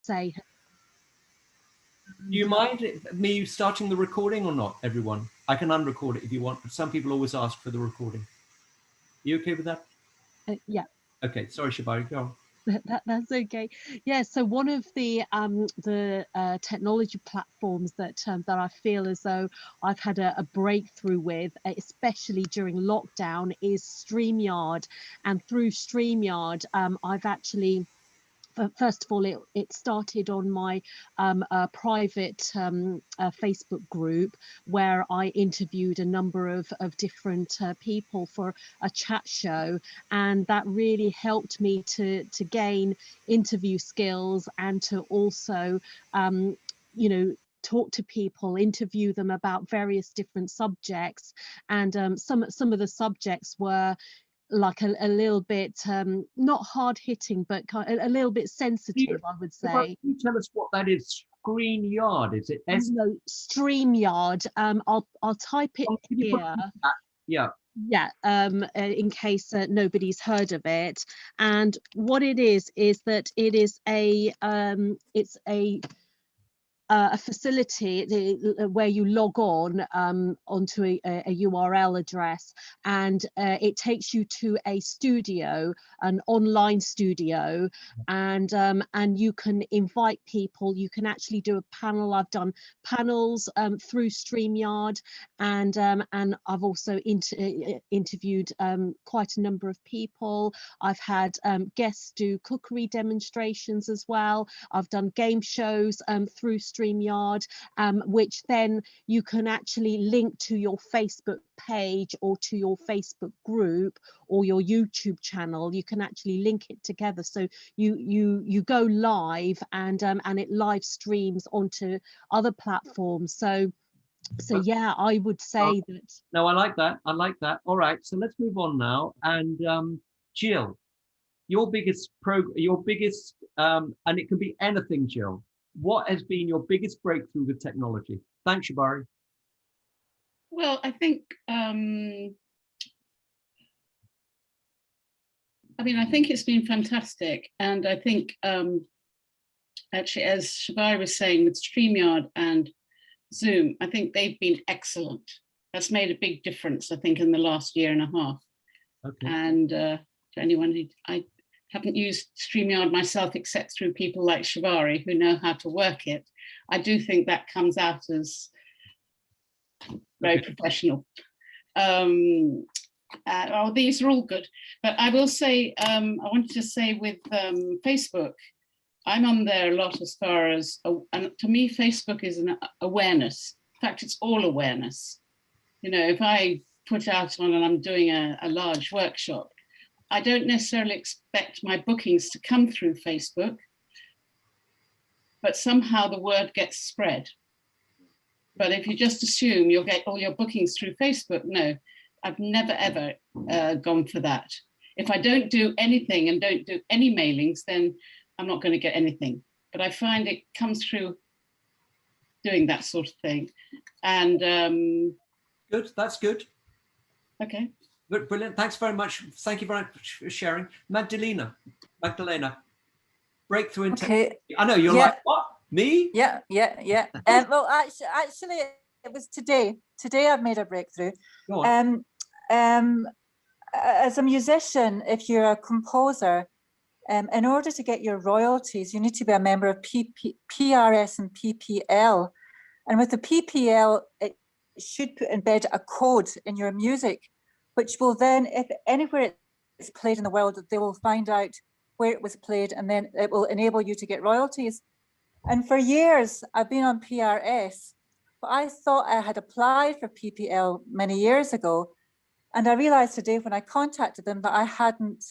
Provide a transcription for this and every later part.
say. Do you mind me starting the recording or not, everyone? I can unrecord it if you want, but some people always ask for the recording. You okay with that? Yeah. Okay, sorry, Shabari, go on. That's okay. Yeah, so one of the technology platforms that I feel as though I've had a breakthrough with, especially during lockdown, is StreamYard. And through StreamYard, I've actually, first of all, it started on my private Facebook group, where I interviewed a number of different people for a chat show, and that really helped me to gain interview skills and to also talk to people, interview them about various different subjects. And some of the subjects were like a little bit not hard hitting, but a little bit sensitive, I would say. Can you tell us what that is? ScreenYard, is it? No, StreamYard. I'll type it here. Yeah. Yeah, in case nobody's heard of it. And what it is that it is it's a facility where you log on onto a URL address, and it takes you to a studio, an online studio, and you can invite people. You can actually do a panel. I've done panels through StreamYard, and I've also interviewed quite a number of people. I've had guests do cookery demonstrations as well. I've done game shows through StreamYard, which then you can actually link to your Facebook page or to your Facebook group or your YouTube channel. You can actually link it together, so you go live, and it live streams onto other platforms. So yeah, I would say that. No, I like that. I like that. All right, so let's move on now. And Jill, your biggest and it can be anything, Jill. What has been your biggest breakthrough with technology? Thanks, Shabari. Well, I think, I think it's been fantastic. And I think, actually, as Shabari was saying, with StreamYard and Zoom, I think they've been excellent. That's made a big difference, I think, in the last year and a half. Okay. And for anyone who, I haven't used StreamYard myself, except through people like Shabari who know how to work it, I do think that comes out as very professional. These are all good. But I will say, I wanted to say with Facebook, I'm on there a lot as far as, and to me, Facebook is an awareness. In fact, it's all awareness. You know, if I put out on and I'm doing a large workshop, I don't necessarily expect my bookings to come through Facebook, but somehow the word gets spread. But if you just assume you'll get all your bookings through Facebook, no, I've never, ever gone for that. If I don't do anything and don't do any mailings, then I'm not going to get anything. But I find it comes through doing that sort of thing. And good, that's good. Okay. Brilliant. Thanks very much. Thank you very much for sharing. Magdalena, breakthrough in technology. I know you're like, what? Me? Yeah. Well, actually, it was today. Today I've made a breakthrough. Go on. As a musician, if you're a composer, in order to get your royalties, you need to be a member of PRS and PPL. And with the PPL, it should embed a code in your music, which will then, if anywhere it's played in the world, they will find out where it was played, and then it will enable you to get royalties. And for years, I've been on PRS, but I thought I had applied for PPL many years ago. And I realized today when I contacted them that I hadn't,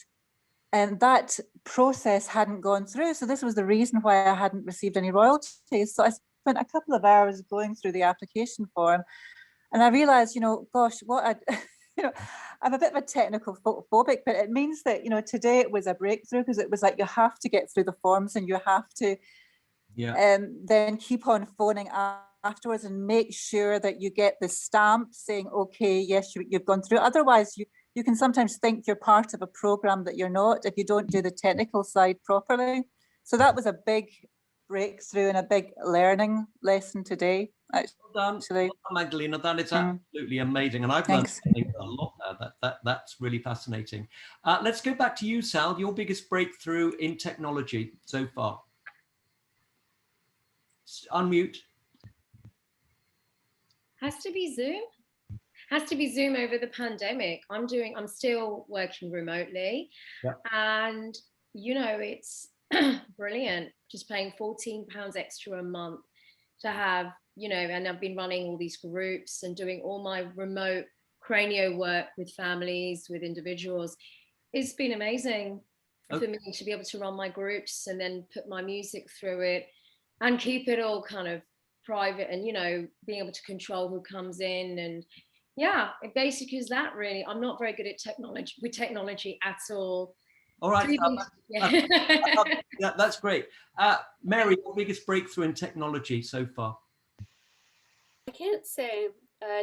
and that process hadn't gone through. So this was the reason why I hadn't received any royalties. So I spent a couple of hours going through the application form, and I realized, gosh, I'm a bit of a technical phobic, but it means that, today it was a breakthrough, because it was like you have to get through the forms and you have to then keep on phoning afterwards and make sure that you get the stamp saying, okay, yes, you've gone through. Otherwise, you can sometimes think you're part of a program that you're not if you don't do the technical side properly. So that was a big breakthrough and a big learning lesson today. Well done, Actually, Magdalena. That is absolutely amazing, and I've learned a lot there. That's really fascinating. Let's go back to you, Sal. Your biggest breakthrough in technology so far. Unmute. Has to be Zoom. Has to be Zoom over the pandemic. I'm still working remotely, and you know, it's brilliant. Just paying £14 extra a month to have, you know, and I've been running all these groups and doing all my remote cranio work with families, with individuals. It's been amazing for me to be able to run my groups and then put my music through it and keep it all kind of private, and, you know, being able to control who comes in. And yeah, it basically is that, really. I'm not very good at technology at all. All right, that's great. Mary, your biggest breakthrough in technology so far? I can't say,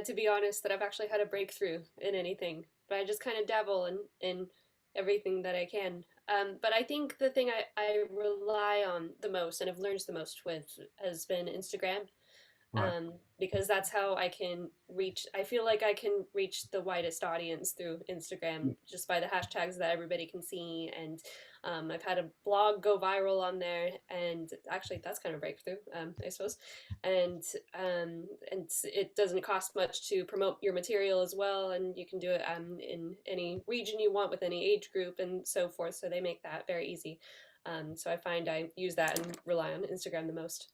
to be honest, that I've actually had a breakthrough in anything, but I just kind of dabble in everything that I can. But I think the thing I rely on the most and have learned the most with has been Instagram. Because that's how I can reach, I feel like I can reach the widest audience through Instagram just by the hashtags that everybody can see. And I've had a blog go viral on there, and actually that's kind of a breakthrough, I suppose. And it doesn't cost much to promote your material as well, and you can do it in any region you want with any age group and so forth. So they make that very easy. So I find I use that and rely on Instagram the most.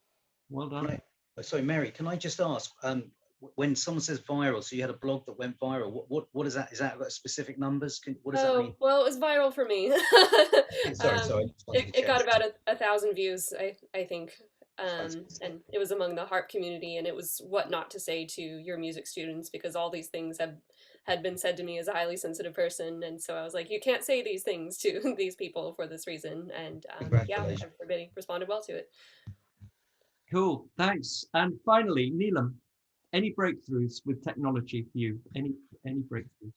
Well done. Sorry, Mary, can I just ask, when someone says viral, so you had a blog that went viral, what is that? Is that specific numbers? What does that mean? Well, it was viral for me. Sorry. It got about 1,000 views, I think. And it was among the harp community, and it was what not to say to your music students, because all these things had been said to me as a highly sensitive person. And so I was like, you can't say these things to these people for this reason. And yeah, everybody responded well to it. Cool, thanks. And finally, Neelam, any breakthroughs with technology for you? Any breakthroughs?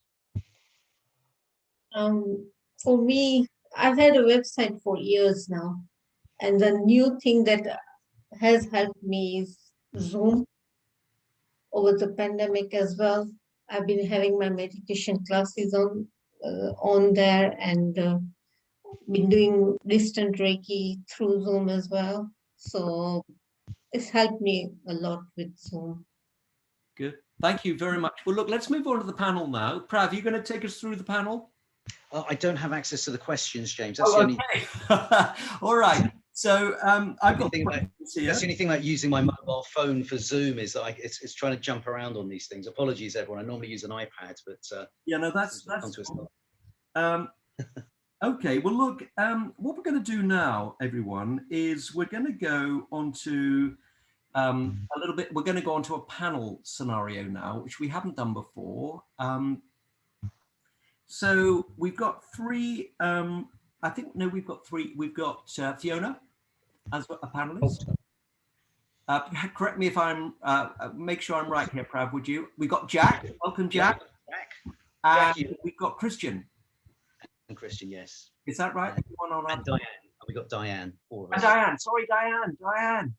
For me, I've had a website for years now, and the new thing that has helped me is Zoom over the pandemic as well. I've been having my meditation classes on there, and been doing distant Reiki through Zoom as well. So it's helped me a lot with Zoom. Good. Thank you very much. Well, look, let's move on to the panel now. Prav, are you going to take us through the panel? I don't have access to the questions, James. That's the only... All right. So I've got that's the only thing about using my mobile phone for Zoom is that it's trying to jump around on these things. Apologies, everyone. I normally use an iPad, but yeah, no, that's okay. Well, look, what we're going to do now, everyone, is we're going to go on to a little bit. We're going to go on to a panel scenario now, which we haven't done before. So we've got three. I think we've got three. We've got Fiona as a panelist. Correct me if I'm. Make sure I'm right here, Prav. Would you? We've got Jack. Welcome, Jack. And we've got Christian. And Christian, yes. Is that right? And Diane. We got Diane. And Diane. Sorry, Diane.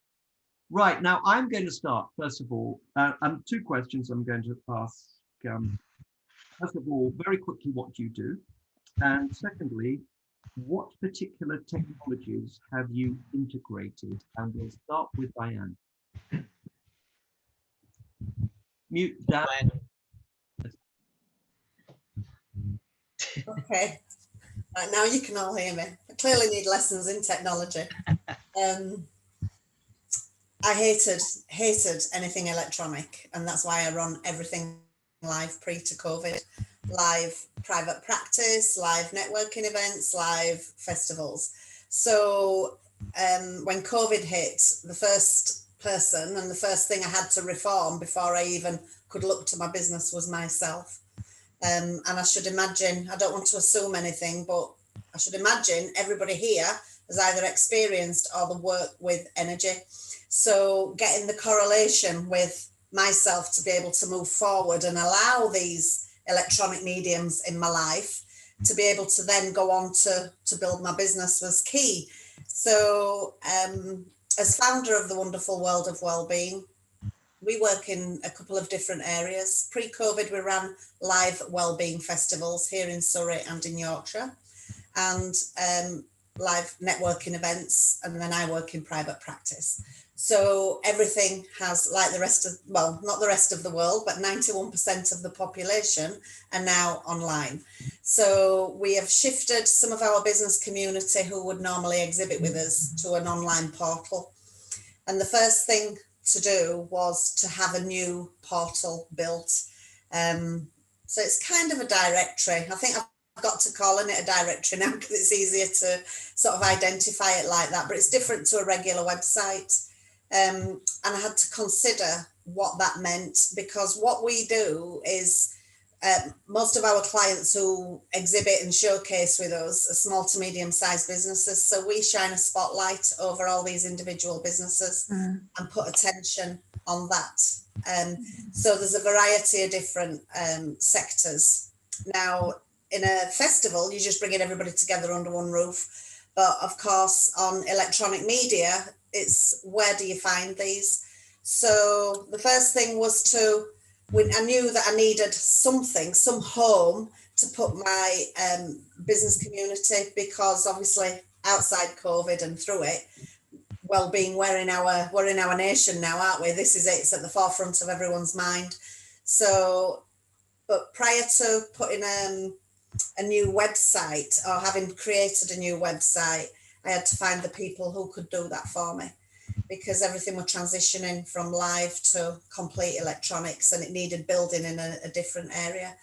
Right, now I'm going to start, first of all, two questions I'm going to ask. First of all, very quickly, what do you do? And secondly, what particular technologies have you integrated? And we'll start with Diane. Mute Diane. Okay, right, now you can all hear me. I clearly need lessons in technology. I hated anything electronic, and that's why I run everything live pre to COVID, live private practice, live networking events, live festivals. So when COVID hit, the first person and the first thing I had to reform before I even could look to my business was myself. And I should imagine, I don't want to assume anything, but I should imagine everybody here has either experienced or the work with energy. So getting the correlation with myself to be able to move forward and allow these electronic mediums in my life to be able to then go on to build my business was key. So as founder of the wonderful world of wellbeing, we work in a couple of different areas. Pre-COVID, we ran live wellbeing festivals here in Surrey and in Yorkshire, and live networking events, and then I work in private practice. So everything has, like the rest of, well, not the rest of the world, but 91% of the population are now online. So we have shifted some of our business community who would normally exhibit with us to an online portal. And the first thing to do was to have a new portal built. So it's kind of a directory. I think I've got to calling it a directory now because it's easier to sort of identify it like that, but it's different to a regular website. And I had to consider what that meant, because what we do is most of our clients who exhibit and showcase with us are small to medium sized businesses. So we shine a spotlight over all these individual businesses and put attention on that. So there's a variety of different sectors. Now, in a festival, you're just bringing everybody together under one roof. But of course, on electronic media, it's where do you find these? So the first thing was I knew that I needed something, some home to put my business community, because obviously outside COVID and through it, well-being, we're in our nation now, aren't we? This is it, it's at the forefront of everyone's mind. So, but prior to putting a new website or having created a new website, I had to find the people who could do that for me, because everything was transitioning from live to complete electronics and it needed building in a different area.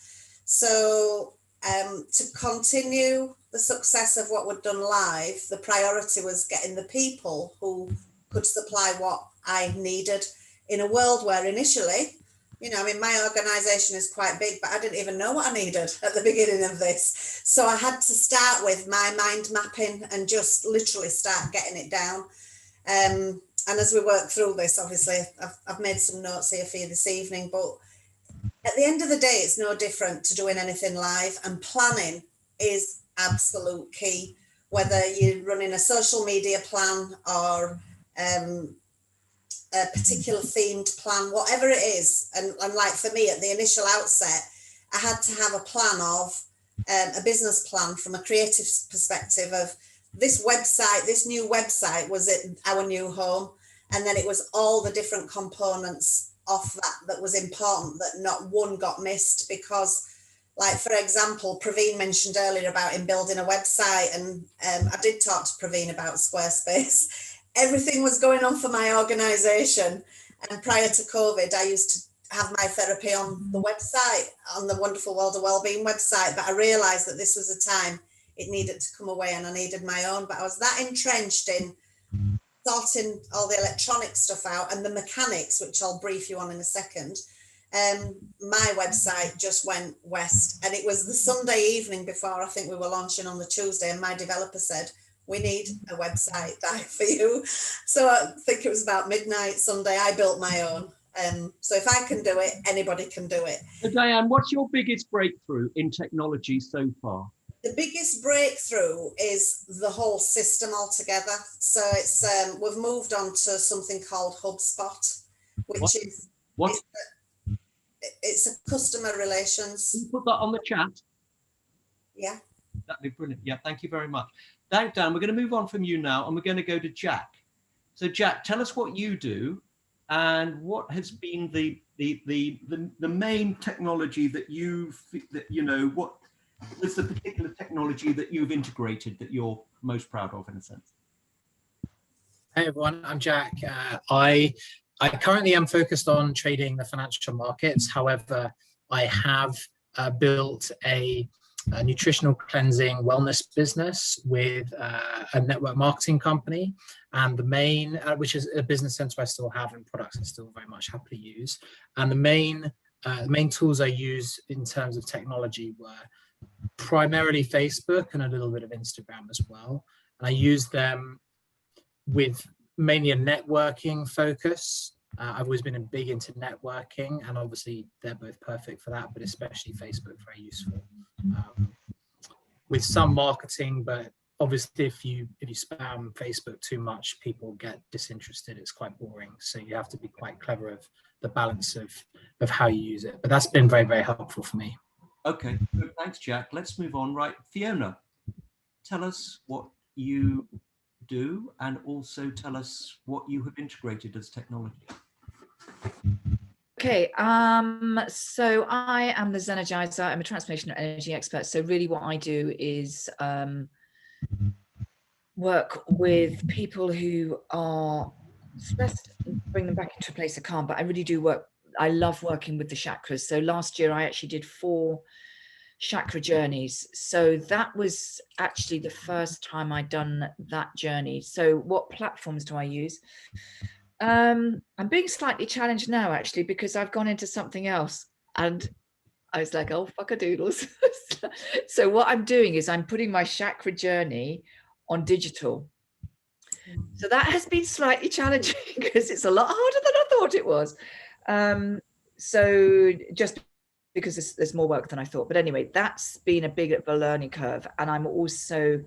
So to continue the success of what we'd done live, the priority was getting the people who could supply what I needed in a world where initially, you know, I mean, my organisation is quite big, but I didn't even know what I needed at the beginning of this. So I had to start with my mind mapping and just literally start getting it down. And as we work through this, obviously, I've made some notes here for you this evening, but at the end of the day, it's no different to doing anything live, and planning is absolute key, whether you're running a social media plan or a particular themed plan, whatever it is. And like for me at the initial outset, I had to have a plan of a business plan from a creative perspective of this website, this new website was our new home. And then it was all the different components of that was important, that not one got missed, because like, for example, Praveen mentioned earlier about him building a website, and I did talk to Praveen about Squarespace. Everything was going on for my organisation. And prior to COVID, I used to have my therapy on the website, on the Wonderful World of Wellbeing website. But I realised that this was a time it needed to come away and I needed my own. But I was that entrenched in sorting all the electronic stuff out and the mechanics, which I'll brief you on in a second. My website just went west, and it was the Sunday evening before I think we were launching on the Tuesday, and my developer said, we need a website for you. So I think it was about midnight Sunday, I built my own. So if I can do it, anybody can do it. So Diane, what's your biggest breakthrough in technology so far? The biggest breakthrough is the whole system altogether. So it's we've moved on to something called HubSpot, which is what? It's a customer relations. Can you put that on the chat? Yeah. That'd be brilliant. Yeah, thank you very much. Thanks, Dan. We're going to move on from you now, and we're going to go to Jack. So Jack, tell us what you do and what has been the main technology that what is the particular technology that you've integrated that you're most proud of, in a sense? Hey everyone, I'm Jack. I currently am focused on trading the financial markets. However, I have built a nutritional cleansing wellness business with a network marketing company, and the main, which is a business center I still have and products I still very much happily use. And the main tools I use in terms of technology were primarily Facebook and a little bit of Instagram as well. And I use them with mainly a networking focus. I've always been big into networking, and obviously they're both perfect for that, but especially Facebook, very useful. With some marketing, but obviously if you spam Facebook too much, people get disinterested. It's quite boring. So you have to be quite clever of the balance of how you use it. But that's been very, very helpful for me. Okay, good. Thanks, Jack. Let's move on. Right, Fiona, tell us what you do and also tell us what you have integrated as technology. Okay, so I am the Zenergizer. I'm a transformational energy expert. So really what I do is work with people who are stressed, bring them back into a place of calm. But I really do work, I love working with the chakras. So last year I actually did 4 chakra journeys. So that was actually the first time I'd done that journey. So what platforms do I use? I'm being slightly challenged now, actually, because I've gone into something else and I was like, oh, fuck-a-doodles. So what I'm doing is I'm putting my chakra journey on digital. So that has been slightly challenging because it's a lot harder than I thought it was. So just because there's more work than I thought. But anyway, that's been a big of a learning curve. And I'm also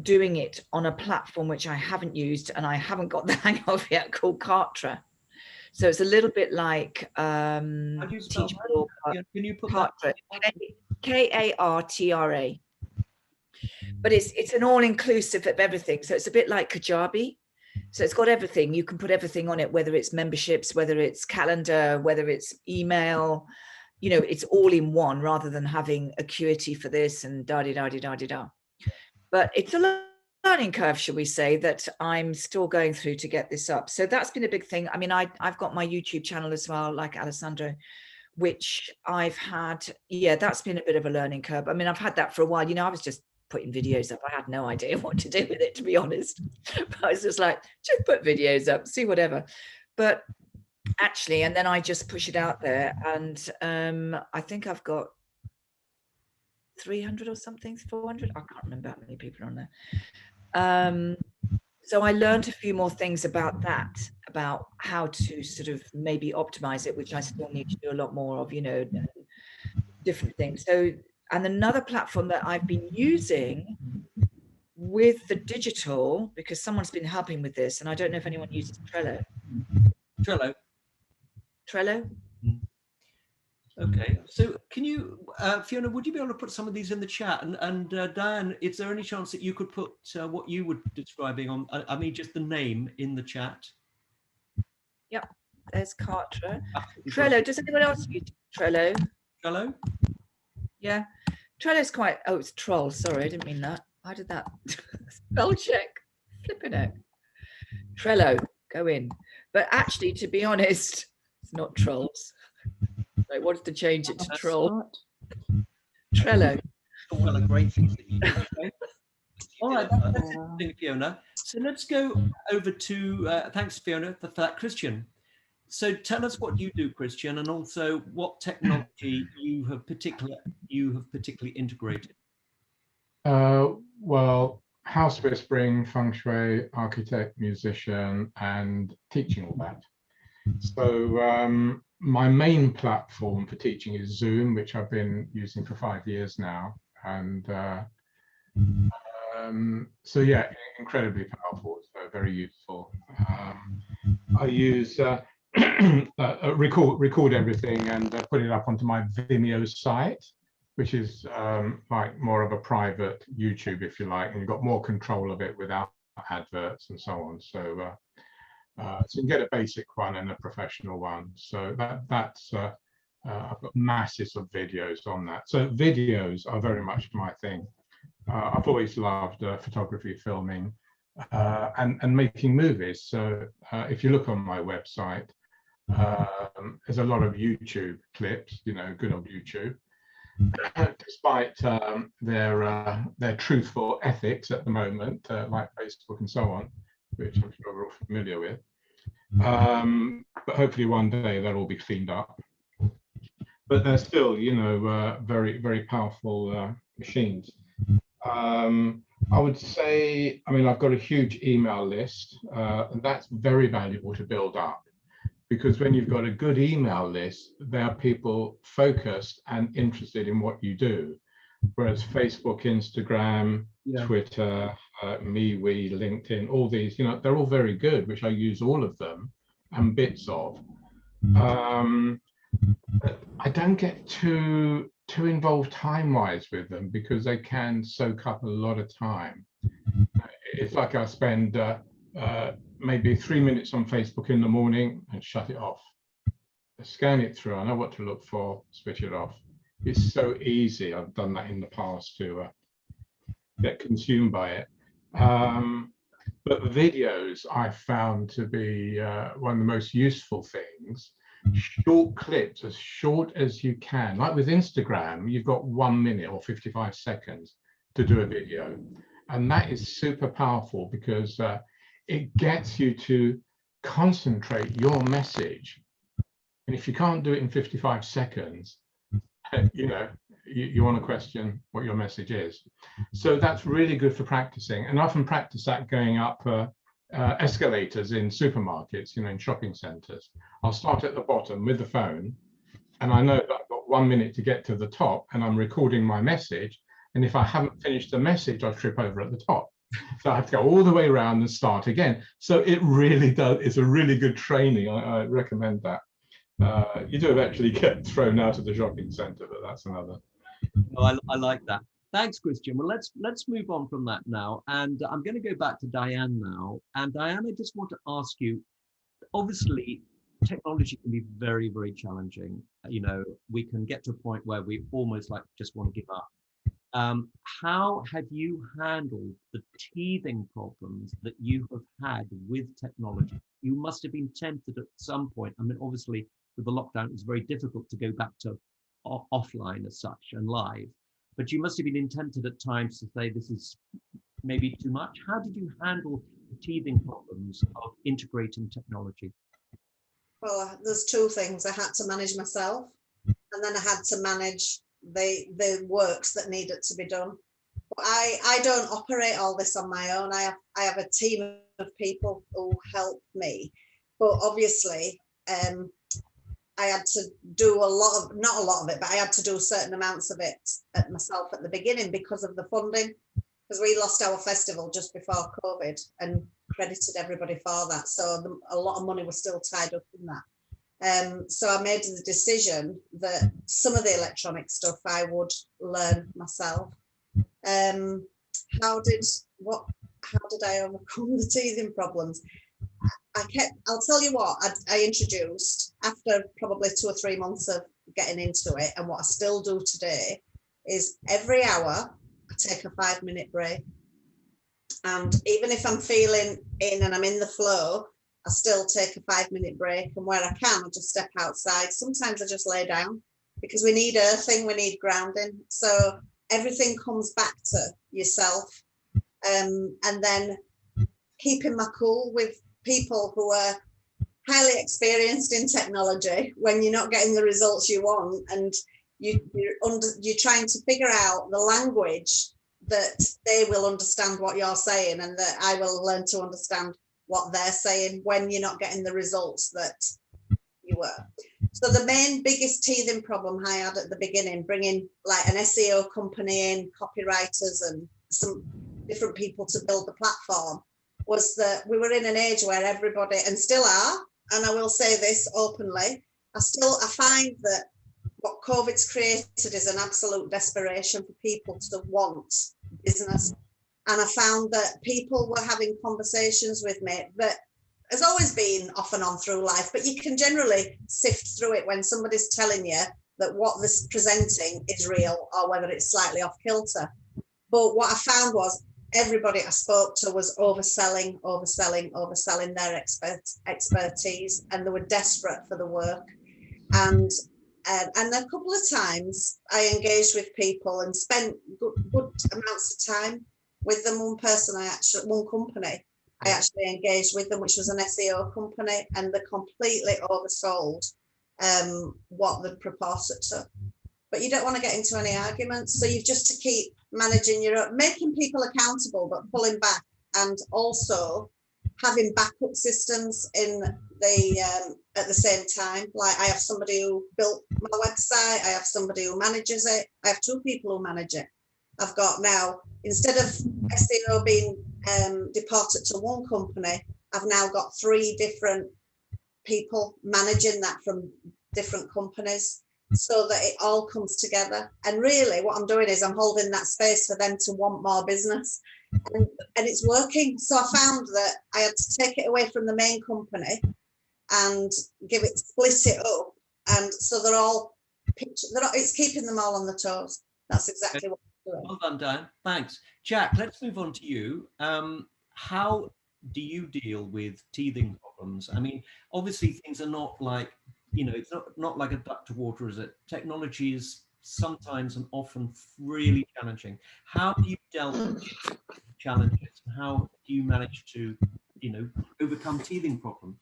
doing it on a platform which I haven't used and I haven't got the hang of yet, called Kartra. So it's a little bit like Teachable. Can you put Kartra, Kartra. But it's an all-inclusive of everything. So it's a bit like Kajabi. So it's got everything. You can put everything on it, whether it's memberships, whether it's calendar, whether it's email, you know, it's all in one rather than having Acuity for this and da-di-da-di-da-di-da. But it's a learning curve, shall we say, that I'm still going through to get this up. So that's been a big thing. I mean, I've got my YouTube channel as well, like Alessandro, which I've had, yeah, that's been a bit of a learning curve. I mean, I've had that for a while. You know, I was just putting videos up. I had no idea what to do with it, to be honest. But I was just like, just put videos up, see whatever. But actually, and then I just push it out there. And I think I've got 300 or something, 400. I can't remember how many people are on there. So I learned a few more things about that, about how to sort of maybe optimize it, which I still need to do a lot more of, you know, different things. So, and another platform that I've been using with the digital, because someone's been helping with this, and I don't know if anyone uses Trello. Trello? Okay, so can you, Fiona, would you be able to put some of these in the chat? And Diane, is there any chance that you could put what you were describing on, I mean, just the name in the chat? Yep, there's Kartra. Trello, does anyone else use Trello? Trello? Yeah, Trello's quite, oh, it's troll, sorry, I didn't mean that. How did that, spell check, flipping it. Trello, go in. But actually, to be honest, it's not trolls. I wanted to change it to troll. Trello. One of the great things that you do. All right, that's interesting, Fiona. So let's go over to, thanks, Fiona, for that, Christian. So tell us what you do, Christian, and also what technology you have particularly integrated. Well, house whispering, feng shui, architect, musician, and teaching all that. So my main platform for teaching is Zoom, which I've been using for 5 years now. And so yeah, incredibly powerful, so very useful. I use record everything and put it up onto my Vimeo site, which is like more of a private YouTube, if you like, and you've got more control of it without adverts and so on. So so you can get a basic one and a professional one. So that's I've got masses of videos on that. So videos are very much my thing. I've always loved photography, filming, and making movies. So if you look on my website, there's a lot of YouTube clips, you know, good old YouTube. Despite their truthful ethics at the moment, like Facebook and so on, which I'm sure we're all familiar with. But hopefully one day they'll all be cleaned up. But they're still, you know, very, very powerful machines. I would say, I mean, I've got a huge email list, and that's very valuable to build up. Because when you've got a good email list, there are people focused and interested in what you do. Whereas Facebook, Instagram, Twitter, MeWe, LinkedIn, all these, they're all very good, which I use all of them and bits of. I don't get too involved time-wise with them because they can soak up a lot of time. It's like I spend maybe 3 minutes on Facebook in the morning and shut it off. I scan it through, I know what to look for, switch it off. It's so easy. I've done that in the past to get consumed by it. But videos I found to be one of the most useful things. Short clips, as short as you can. Like with Instagram, you've got 1 minute or 55 seconds to do a video. And that is super powerful because it gets you to concentrate your message. And if you can't do it in 55 seconds, you want to question what your message is. So that's really good for practicing. And I often practice that going up escalators in supermarkets, in shopping centers. I'll start at the bottom with the phone, and I know that I've got 1 minute to get to the top, and I'm recording my message. And if I haven't finished the message, I trip over at the top. So I have to go all the way around and start again. So it really does. It's a really good training. I recommend that. You do eventually get thrown out of the shopping center, but that's another. Oh, I like that. Thanks, Christian. Well, let's move on from that now. And I'm going to go back to Diane now. And Diane, I just want to ask you, obviously, technology can be very, very challenging. We can get to a point where we almost just want to give up. How have you handled the teething problems that you have had with technology? You must have been tempted at some point. I mean, obviously, with the lockdown, it was very difficult to go back to offline as such and live. But you must have been tempted at times to say this is maybe too much. How did you handle the teething problems of integrating technology? Well, there's two things. I had to manage myself, and then I had to manage the works that needed to be done. But I don't operate all this on my own. I have a team of people who help me. But obviously, I had to do not a lot of it, but I had to do certain amounts of it myself at the beginning because of the funding, because we lost our festival just before COVID and credited everybody for that. So a lot of money was still tied up in that. So I made the decision that some of the electronic stuff I would learn myself. How did I overcome the teething problems? I'll tell you what, I introduced after probably 2 or 3 months of getting into it, and what I still do today is every hour I take a 5-minute break. And even if I'm feeling in and I'm in the flow, I still take a 5-minute break. And where I can, I just step outside. Sometimes I just lay down because we need earthing, we need grounding. So everything comes back to yourself. And then keeping my cool with people who are highly experienced in technology when you're not getting the results you want, and you're trying to figure out the language that they will understand what you're saying, and that I will learn to understand what they're saying when you're not getting the results that you were. So the main biggest teething problem I had at the beginning, bringing like an SEO company in, copywriters and some different people to build the platform, was that we were in an age where everybody, and still are, and I will say this openly, I find that what COVID's created is an absolute desperation for people to want business. And I found that people were having conversations with me that has always been off and on through life, but you can generally sift through it when somebody's telling you that what they're presenting is real or whether it's slightly off kilter. But what I found was everybody I spoke to was overselling their expertise, and they were desperate for the work. And a couple of times I engaged with people and spent good amounts of time with them. One company I actually engaged with them, which was an SEO company, and they completely oversold what they purported to. But you don't want to get into any arguments, so you've just to keep managing making people accountable, but pulling back, and also having backup systems in the at the same time. Like I have somebody who built my website, I have somebody who manages it, I have 2 people who manage it. I've got now, instead of SEO being deported to one company, I've now got 3 different people managing that from different companies, so that it all comes together. And really what I'm doing is I'm holding that space for them to want more business, and it's working. So I found that I had to take it away from the main company and split it up, and so they're all it's keeping them all on the toes. That's exactly what I'm doing. Well done, Dan. Thanks. Jack, let's move on to you. How do you deal with teething problems? I mean, obviously things are not like, it's not like a duck to water, is it? Technology is sometimes and often really challenging. How do you deal with challenges, and how do you manage to, overcome teething problems?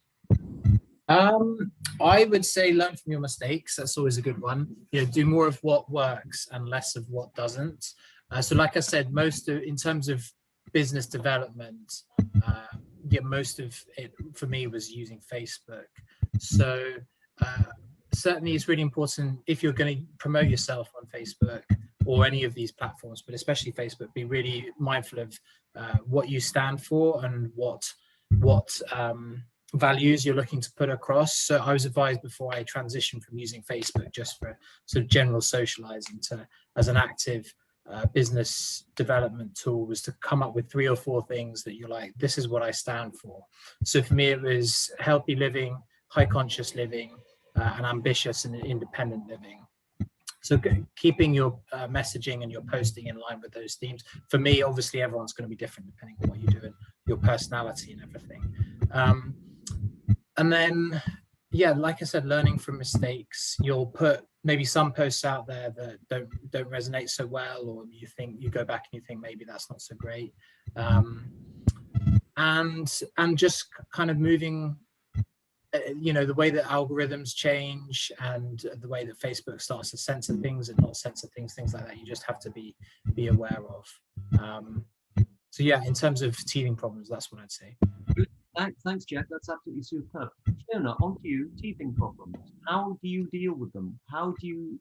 I would say learn from your mistakes. That's always a good one. Do more of what works and less of what doesn't. So like I said, in terms of business development, most of it for me was using Facebook. So certainly it's really important, if you're going to promote yourself on Facebook or any of these platforms, but especially Facebook, be really mindful of what you stand for and what values you're looking to put across. So I was advised before I transitioned from using Facebook just for sort of general socializing to as an active business development tool, was to come up with 3 or 4 things that you're like, this is what I stand for. So for me, it was healthy living, high conscious living, and ambitious and independent living. So keeping your messaging and your posting in line with those themes. For me, obviously, everyone's going to be different depending on what you do and your personality and everything. And then, like I said, learning from mistakes. You'll put maybe some posts out there that don't resonate so well, or you go back and you think maybe that's not so great. And just kind of moving, the way that algorithms change and the way that Facebook starts to censor things and not censor things like that, you just have to be aware of. So yeah, in terms of teething problems, that's what I'd say. Thanks, Jack. That's absolutely superb. Fiona, on to you. Teething problems. How do you deal with them? How do you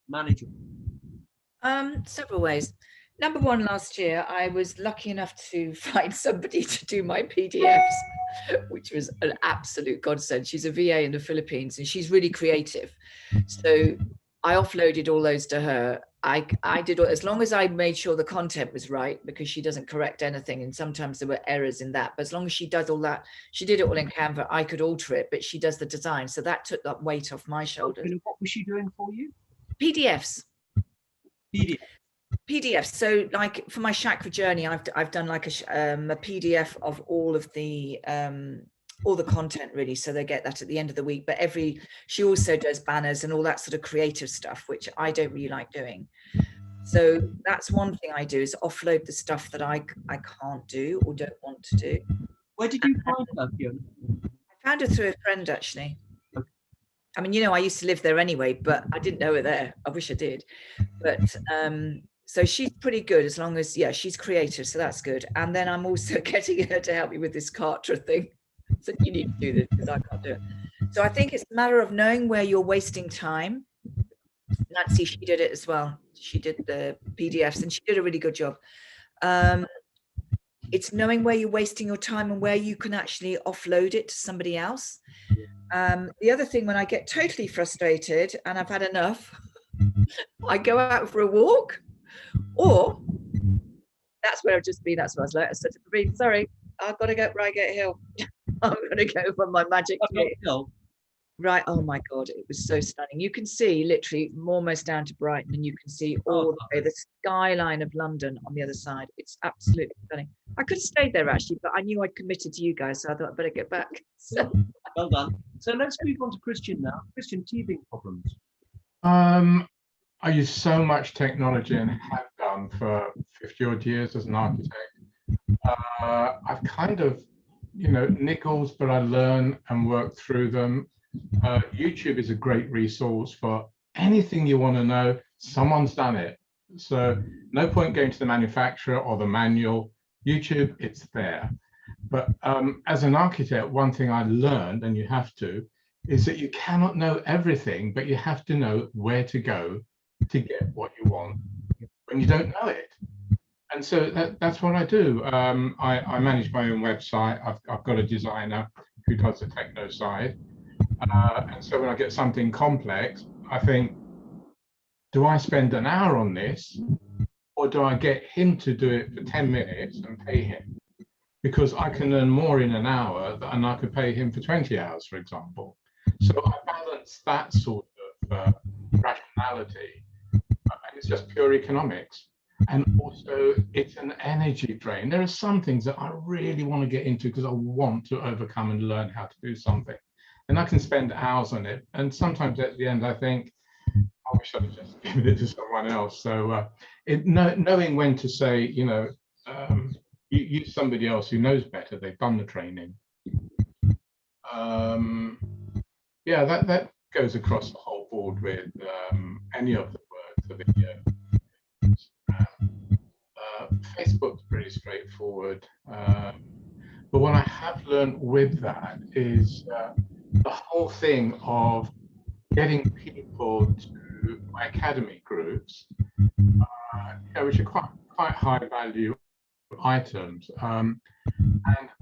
manage them? Several ways. Number one, last year, I was lucky enough to find somebody to do my PDFs, which was an absolute godsend. She's a VA in the Philippines and she's really creative. So I offloaded all those to her. I did, as long as I made sure the content was right, because she doesn't correct anything. And sometimes there were errors in that, but as long as she does all that, she did it all in Canva. I could alter it, but she does the design. So that took that weight off my shoulders. What was she doing for you? PDFs. PDFs. So like for my chakra journey, I've done like a PDF of all the content really, so they get that at the end of the week. But she also does banners and all that sort of creative stuff, which I don't really like doing. So that's one thing I do, is offload the stuff that I can't do or don't want to do. Where did you find her, Fiona? I found her through a friend, actually. Okay. I mean, I used to live there anyway, but I didn't know her there. I wish I did. But so she's pretty good, as long as, she's creative, so that's good. And then I'm also getting her to help me with this Kartra thing. So you need to do this because I can't do it. So I think it's a matter of knowing where you're wasting time. Nancy, she did it as well. She did the PDFs and she did a really good job. It's knowing where you're wasting your time and where you can actually offload it to somebody else. The other thing, when I get totally frustrated and I've had enough, I go out for a walk, or that's where I've just been. That's what I was like. I said to Breen, sorry, I've got to go Reigate Hill. I'm going to go for my magic hill. Right. Oh my God, it was so stunning. You can see literally almost down to Brighton, and you can see all the way the skyline of London on the other side. It's absolutely stunning. I could have stayed there actually, but I knew I'd committed to you guys, so I thought I'd better get back. So. Well done. So let's move on to Christian now. Christian, teething problems. I use so much technology and have done for 50 odd years as an architect. I've kind of, niggles, but I learn and work through them. YouTube is a great resource for anything you want to know. Someone's done it. So no point going to the manufacturer or the manual. YouTube, it's there. But as an architect, one thing I learned, and you have to, is that you cannot know everything, but you have to know where to go to get what you want. when you don't know it. And so that's what I do. I manage my own website. I've got a designer who does the techno side. And so when I get something complex, I think, do I spend an hour on this, or do I get him to do it for 10 minutes and pay him? Because I can earn more in an hour than I could pay him for 20 hours, for example. So I balance that sort of rationality. And it's just pure economics. And also, it's an energy drain. There are some things that I really want to get into because I want to overcome and learn how to do something. And I can spend hours on it. And sometimes at the end, I think, I wish I'd just given it to someone else. So knowing when to say, you know, use somebody else who knows better, they've done the training. Yeah, that goes across the whole board with any of the work, the video. Facebook's pretty straightforward. But what I have learned with that is the whole thing of getting people to my academy groups, which are quite high value items. And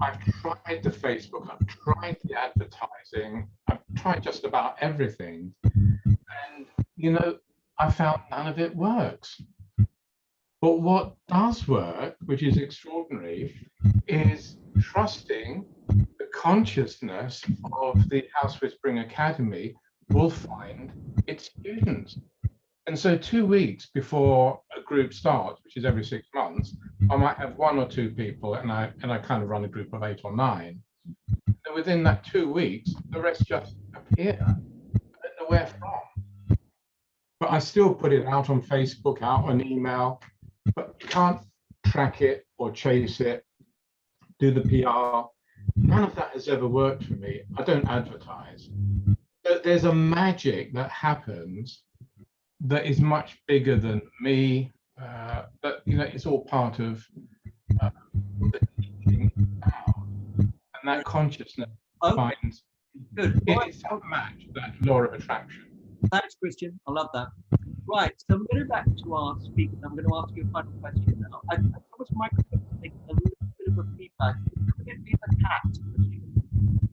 I've tried the Facebook, I've tried the advertising, I've tried just about everything. And, you know, I found none of it works. But what does work, which is extraordinary, is trusting the consciousness of the House Whispering Academy will find its students. And so 2 weeks before a group starts, which is every 6 months, I might have 1 or 2 people, and I kind of run a group of 8 or 9. And within that 2 weeks, the rest just appear. I don't know where from. But I still put it out on Facebook, out on email, but you can't track it or chase it, do the PR. None of that has ever worked for me. I don't advertise. But there's a magic that happens that is much bigger than me. But you know, it's all part of the teaching now, and that consciousness finds good. It's a match, that law of attraction. Thanks, Christian. I love that. Right, so I'm going back to our speakers. I'm going to ask you a final question now. I promised microphone to take a little bit of a feedback. Give me the cat, Christian.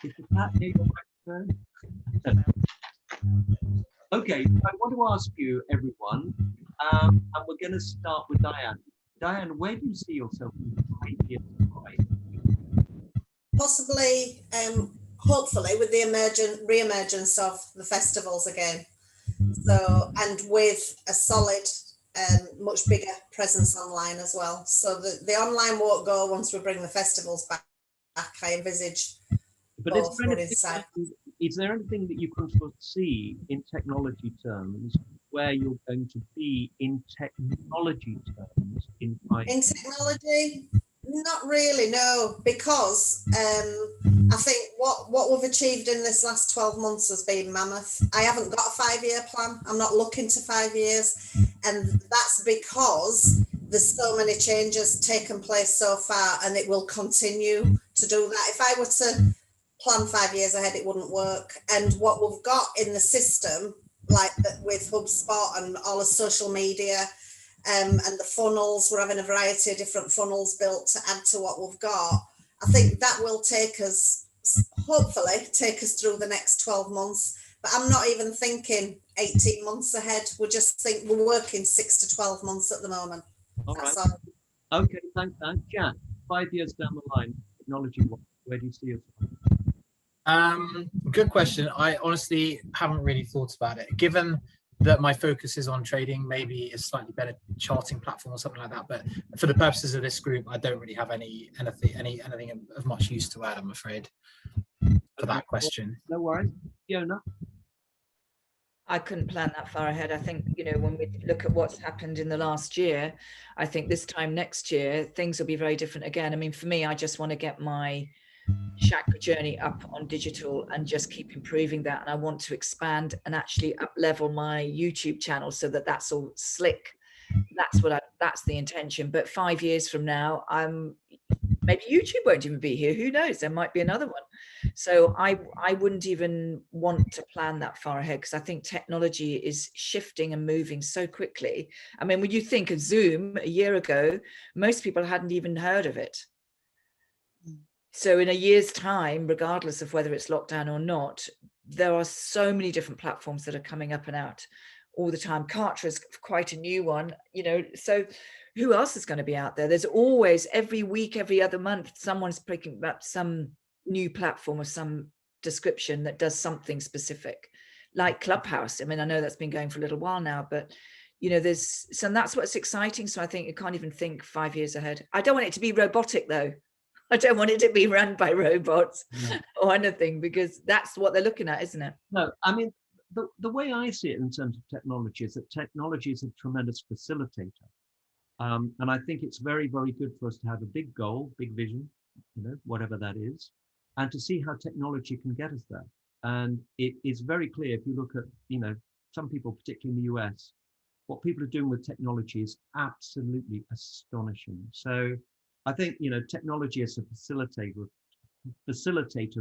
Is the cat near your microphone? Okay, I want to ask you, everyone, and we're going to start with Diane. Diane, where do you see yourself in 5 years' time? Possibly, hopefully, with the re-emergence of the festivals again. So, and with a solid, much bigger presence online as well. So the online won't go once we bring the festivals back. I envisage. But is there anything that you can foresee in technology terms where you're going to be in technology terms in 5 years? In technology? Not really, no, because I think what we've achieved in this last 12 months has been mammoth. I haven't got a 5-year plan. I'm not looking to 5 years. And that's because there's so many changes taken place so far, and it will continue to do that. If I were to plan 5 years ahead, it wouldn't work. And what we've got in the system, like with HubSpot and all the social media, and the funnels, we're having a variety of different funnels built to add to what we've got. I think that will take us, hopefully, take us through the next 12 months. But I'm not even thinking 18 months ahead. We're working 6 to 12 months at the moment. All right. Okay, thanks, Dan. Jack, 5 years down the line, technology, where do you see yourself? Good question. I honestly haven't really thought about it. Given that my focus is on trading, maybe a slightly better charting platform or something like that. But for the purposes of this group, I don't really have anything of much use to add, I'm afraid, for that question. No worries. Fiona? I couldn't plan that far ahead. I think, you know, when we look at what's happened in the last year, I think this time next year, things will be very different again. I mean, for me, I just want to get my chakra journey up on digital and just keep improving that. And I want to expand and actually up level my YouTube channel so that that's all slick. That's the intention. But 5 years from now, Maybe YouTube won't even be here. Who knows? There might be another one. So I wouldn't even want to plan that far ahead, because I think technology is shifting and moving so quickly. I mean, when you think of Zoom a year ago, most people hadn't even heard of it. So in a year's time, regardless of whether it's lockdown or not, there are so many different platforms that are coming up and out all the time. Kartra is quite a new one, you know, so who else is going to be out there? There's always, every week, every other month, someone's picking up some new platform of some description that does something specific, like Clubhouse. I mean, I know that's been going for a little while now, but you know, so that's what's exciting. So I think you can't even think 5 years ahead. I don't want it to be robotic though. I don't want it to be run by robots or anything, because that's what they're looking at, isn't it? No, I mean, the way I see it in terms of technology is that technology is a tremendous facilitator. And I think it's very, very good for us to have a big goal, big vision, you know, whatever that is, and to see how technology can get us there. And it is very clear, if you look at, you know, some people, particularly in the US, what people are doing with technology is absolutely astonishing. So I think, you know, technology as a facilitator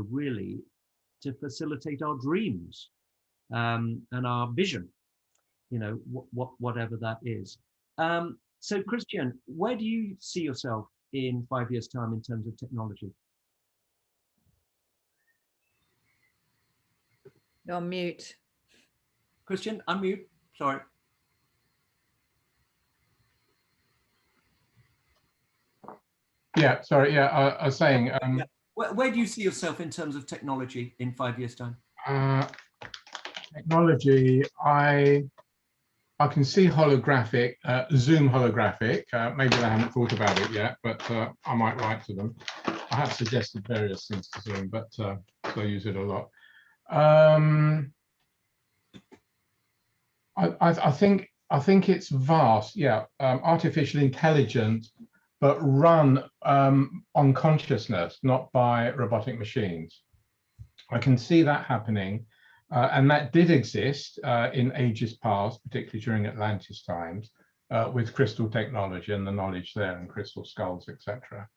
really, to facilitate our dreams and our vision, you know, whatever that is. So Christian, where do you see yourself in 5 years' time in terms of technology? You're on mute. Christian, unmute, sorry. Yeah, sorry, yeah, I was saying... Where do you see yourself in terms of technology in 5 years' time? Technology, I can see holographic, Zoom holographic. Maybe they haven't thought about it yet, but I might write to them. I have suggested various things to Zoom, but I use it a lot. I think it's vast. Yeah, artificial intelligence, but run on consciousness, not by robotic machines. I can see that happening. And that did exist in ages past, particularly during Atlantis times, with crystal technology and the knowledge there, and crystal skulls, etc.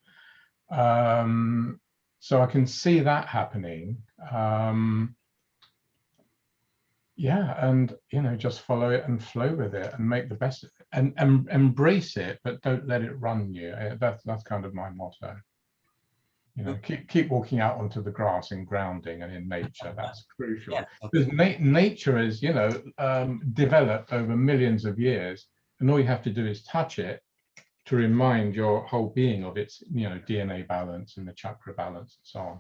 So I can see that happening. Yeah, and you know, just follow it and flow with it and make the best of it, and embrace it, but don't let it run you. That's kind of my motto. You know, keep walking out onto the grass and grounding and in nature. That's crucial. Yeah. Because nature is, you know, developed over millions of years, and all you have to do is touch it to remind your whole being of its, you know, DNA balance and the chakra balance and so on.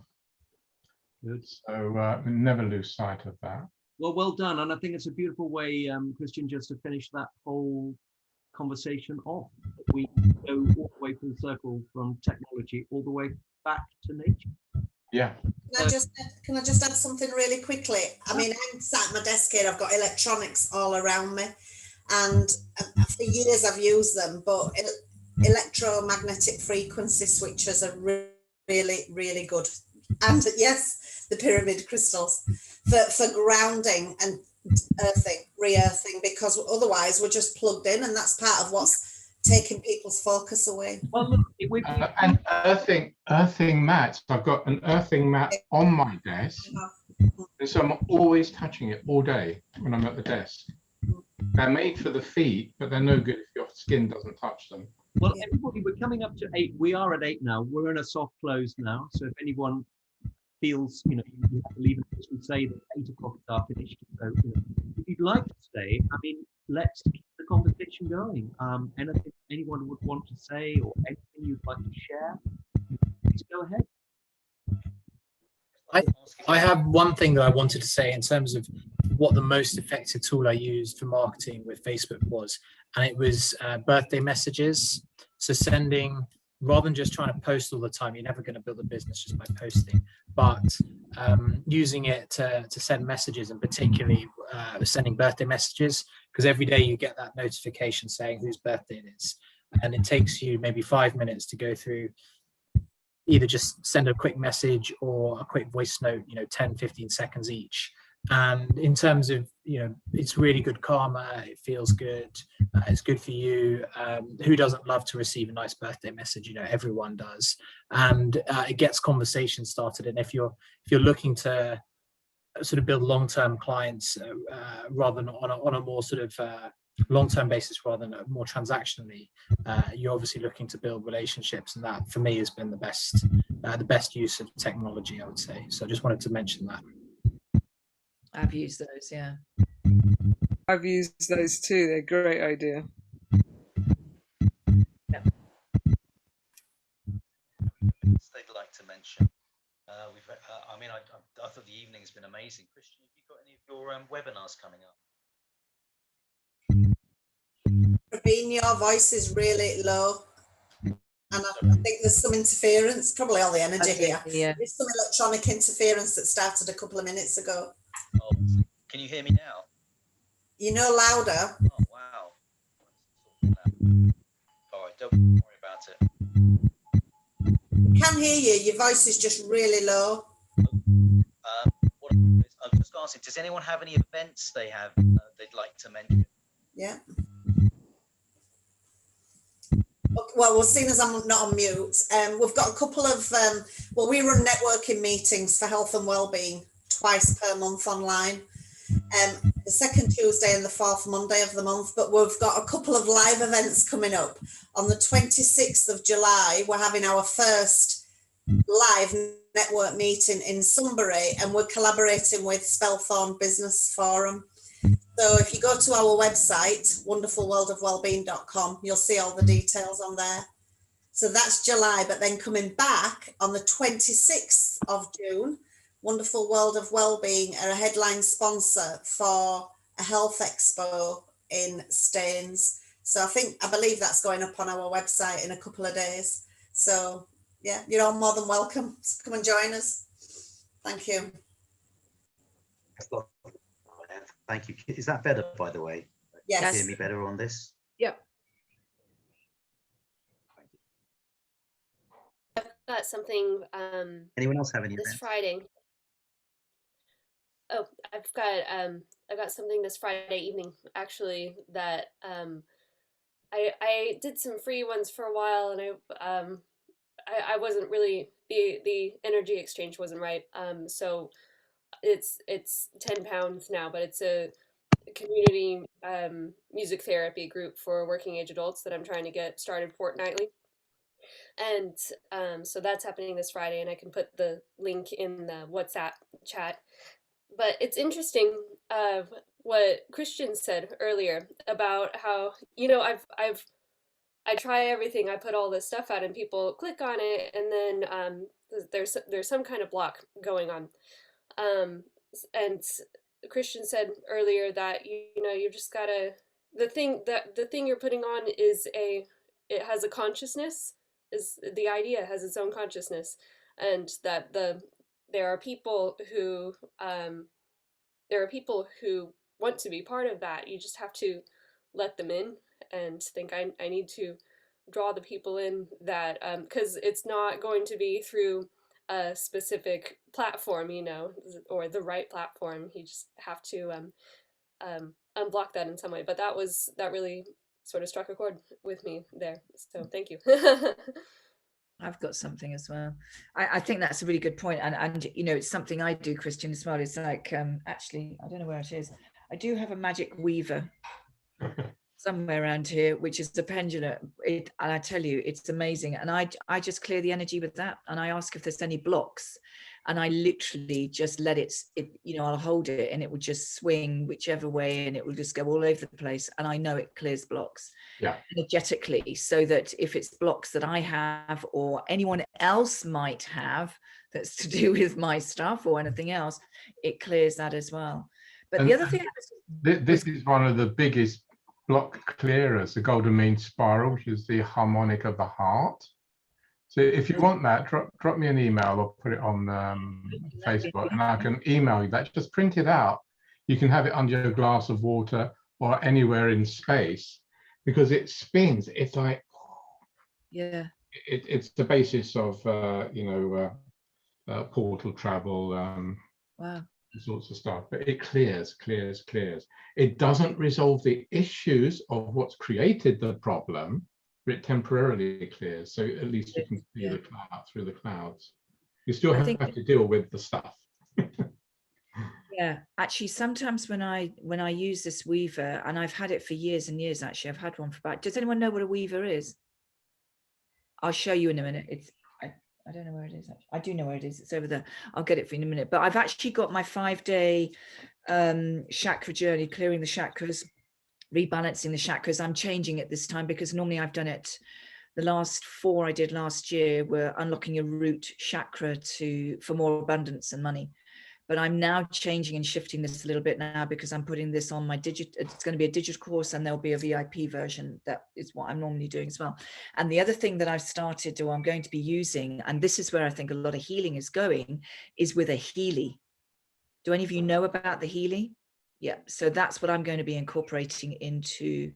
Good. So never lose sight of that. Well done. And I think it's a beautiful way, Christian, just to finish that whole conversation off. We go all the way full circle from technology all the way back to nature. Yeah. Can I just add something really quickly? I mean, I'm sat at my desk here, I've got electronics all around me, and for years I've used them, but electromagnetic frequency switches are really, really good. And yes, the pyramid crystals for grounding and earthing, re-earthing, because otherwise we're just plugged in, and that's part of what's taking people's focus away. Well, look, and earthing mats. I've got an earthing mat on my desk, and so I'm always touching it all day when I'm at the desk. They're made for the feet, but they're no good if your skin doesn't touch them. Well, everybody, we're coming up to 8. We are at 8 now. We're in a soft close now. So if anyone feels, you know, you have to leave, as we say that 8 o'clock is our finish. So you know, if you'd like to stay, I mean, let's keep the conversation going. Anything anyone would want to say, or anything you'd like to share, please go ahead. I have one thing that I wanted to say in terms of what the most effective tool I used for marketing with Facebook was, and it was birthday messages. So sending, rather than just trying to post all the time, you're never going to build a business just by posting, but using it to send messages, and particularly sending birthday messages, because every day you get that notification saying whose birthday it is, and it takes you maybe 5 minutes to go through, either just send a quick message or a quick voice note, you know, 10-15 seconds each, And in terms of, it's really good karma, it feels good, it's good for you. Who doesn't love to receive a nice birthday message? Everyone does. And it gets conversations started. And if you're looking to sort of build long-term clients rather than on a more sort of long-term basis rather than more transactionally, you're obviously looking to build relationships, and that for me has been the best use of technology, I would say. So I just wanted to mention that. I've used those, yeah. I've used those too. They're a great idea. Yeah. They'd like to mention. I thought the evening has been amazing. Christian, have you got any of your webinars coming up? Rabin, your voice is really low. And I think there's some interference, probably all the energy here. Yeah. There's some electronic interference that started a couple of minutes ago. Oh, can you hear me now? Louder. Oh, wow. All right, don't worry about it. I can hear you. Your voice is just really low. I'm just asking, does anyone have any events they'd like to mention? Yeah. Well, seeing as I'm not on mute, we've got a couple of, we run networking meetings for health and wellbeing twice per month online. The second Tuesday and the fourth Monday of the month, but we've got a couple of live events coming up. On the 26th of July, we're having our first live network meeting in Sunbury, and we're collaborating with Spelthorne Business Forum. So if you go to our website, wonderfulworldofwellbeing.com, you'll see all the details on there. So that's July, but then coming back on the 26th of June, Wonderful World of Wellbeing are a headline sponsor for a health expo in Staines. So I believe that's going up on our website in a couple of days. So yeah, you're all more than welcome. Come and join us. Thank you. Thank you. Is that better, by the way? Yes. Can you hear me better on this? Yep. I've got something Anyone else have any this events? Friday. Oh, I've got something this Friday evening actually that I did some free ones for a while, and I wasn't really, the energy exchange wasn't right. So it's £10 now, but it's a community music therapy group for working age adults that I'm trying to get started fortnightly. And so that's happening this Friday, and I can put the link in the WhatsApp chat. But it's interesting what Christian said earlier about how, I try everything, I put all this stuff out and people click on it, and then there's some kind of block going on. And Christian said earlier that you just gotta, the thing you're putting on it has a consciousness, is the idea has its own consciousness, and that there are people who want to be part of that. You just have to let them in and think, I need to draw the people in that, because it's not going to be through a specific platform, or the right platform. You just have to unblock that in some way. But that really sort of struck a chord with me there. So thank you. I've got something as well. I think that's a really good point. And it's something I do, Christian, as well. It's like, actually, I don't know where it is. I do have a magic weaver somewhere around here, which is the pendulum. And I tell you, it's amazing. And I just clear the energy with that. And I ask if there's any blocks. And I literally just let it, I'll hold it and it will just swing whichever way, and it will just go all over the place. And I know it clears blocks energetically, so that if it's blocks that I have or anyone else might have that's to do with my stuff or anything else, it clears that as well. But the other thing, this is one of the biggest block clearers, the golden mean spiral, which is the harmonic of the heart. So if you want that, drop me an email or put it on Facebook, and I can email you that. Just print it out. You can have it under a glass of water or anywhere in space, because it spins. It's like, it's the basis of portal travel. Wow. sorts of stuff, but it clears. It doesn't resolve the issues of what's created the problem, but it temporarily clears. So at least you can see the cloud through the clouds. You still have to deal with the stuff. Yeah, actually, sometimes when I use this weaver, and I've had it for years and years, actually, I've had one for about. Does anyone know what a weaver is? I'll show you in a minute. I don't know where it is. Actually. I do know where it is. It's over there. I'll get it for you in a minute. But I've actually got my 5-day chakra journey, clearing the chakras, rebalancing the chakras. I'm changing it this time because normally I've done it. The last 4 I did last year were unlocking a root chakra for more abundance and money. But I'm now changing and shifting this a little bit now because I'm putting this on my it's going to be a digital course, and there'll be a VIP version. That is what I'm normally doing as well. And the other thing that I've started, or I'm going to be using, and this is where I think a lot of healing is going, is with a Healy. Do any of you know about the Healy? Yeah, so that's what I'm going to be incorporating into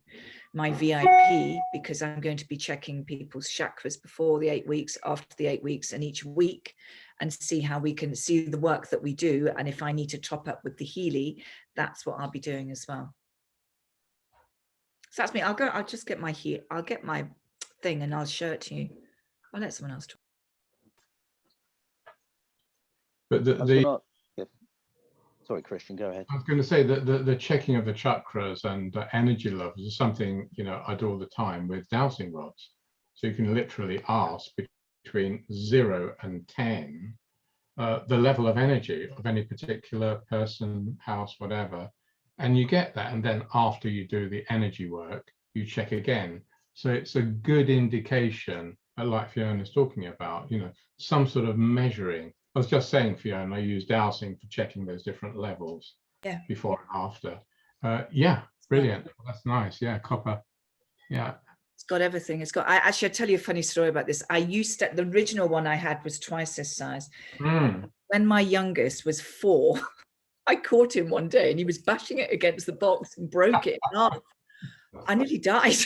my VIP, because I'm going to be checking people's chakras before the 8 weeks, after the 8 weeks, and each week, and see how we can see the work that we do. And if I need to top up with the Healy, that's what I'll be doing as well. So that's me. I'll just get my thing and I'll show it to you. I'll let someone else talk. But sorry, Christian, go ahead. I was going to say that the checking of the chakras and energy levels is something, I do all the time with dowsing rods. So you can literally ask between 0 and 10 the level of energy of any particular person, house, whatever, and you get that. And then after you do the energy work, you check again. So it's a good indication, like Fiona's talking about, some sort of measuring. I was just saying, Fiona, I use dowsing for checking those different levels before and after. Yeah, brilliant. That's nice. Yeah, copper. Yeah. It's got everything. It's got. Actually, I'll tell you a funny story about this. The original one I had was twice this size. When my youngest was 4, I caught him one day and he was bashing it against the box and broke it in half. I nearly died.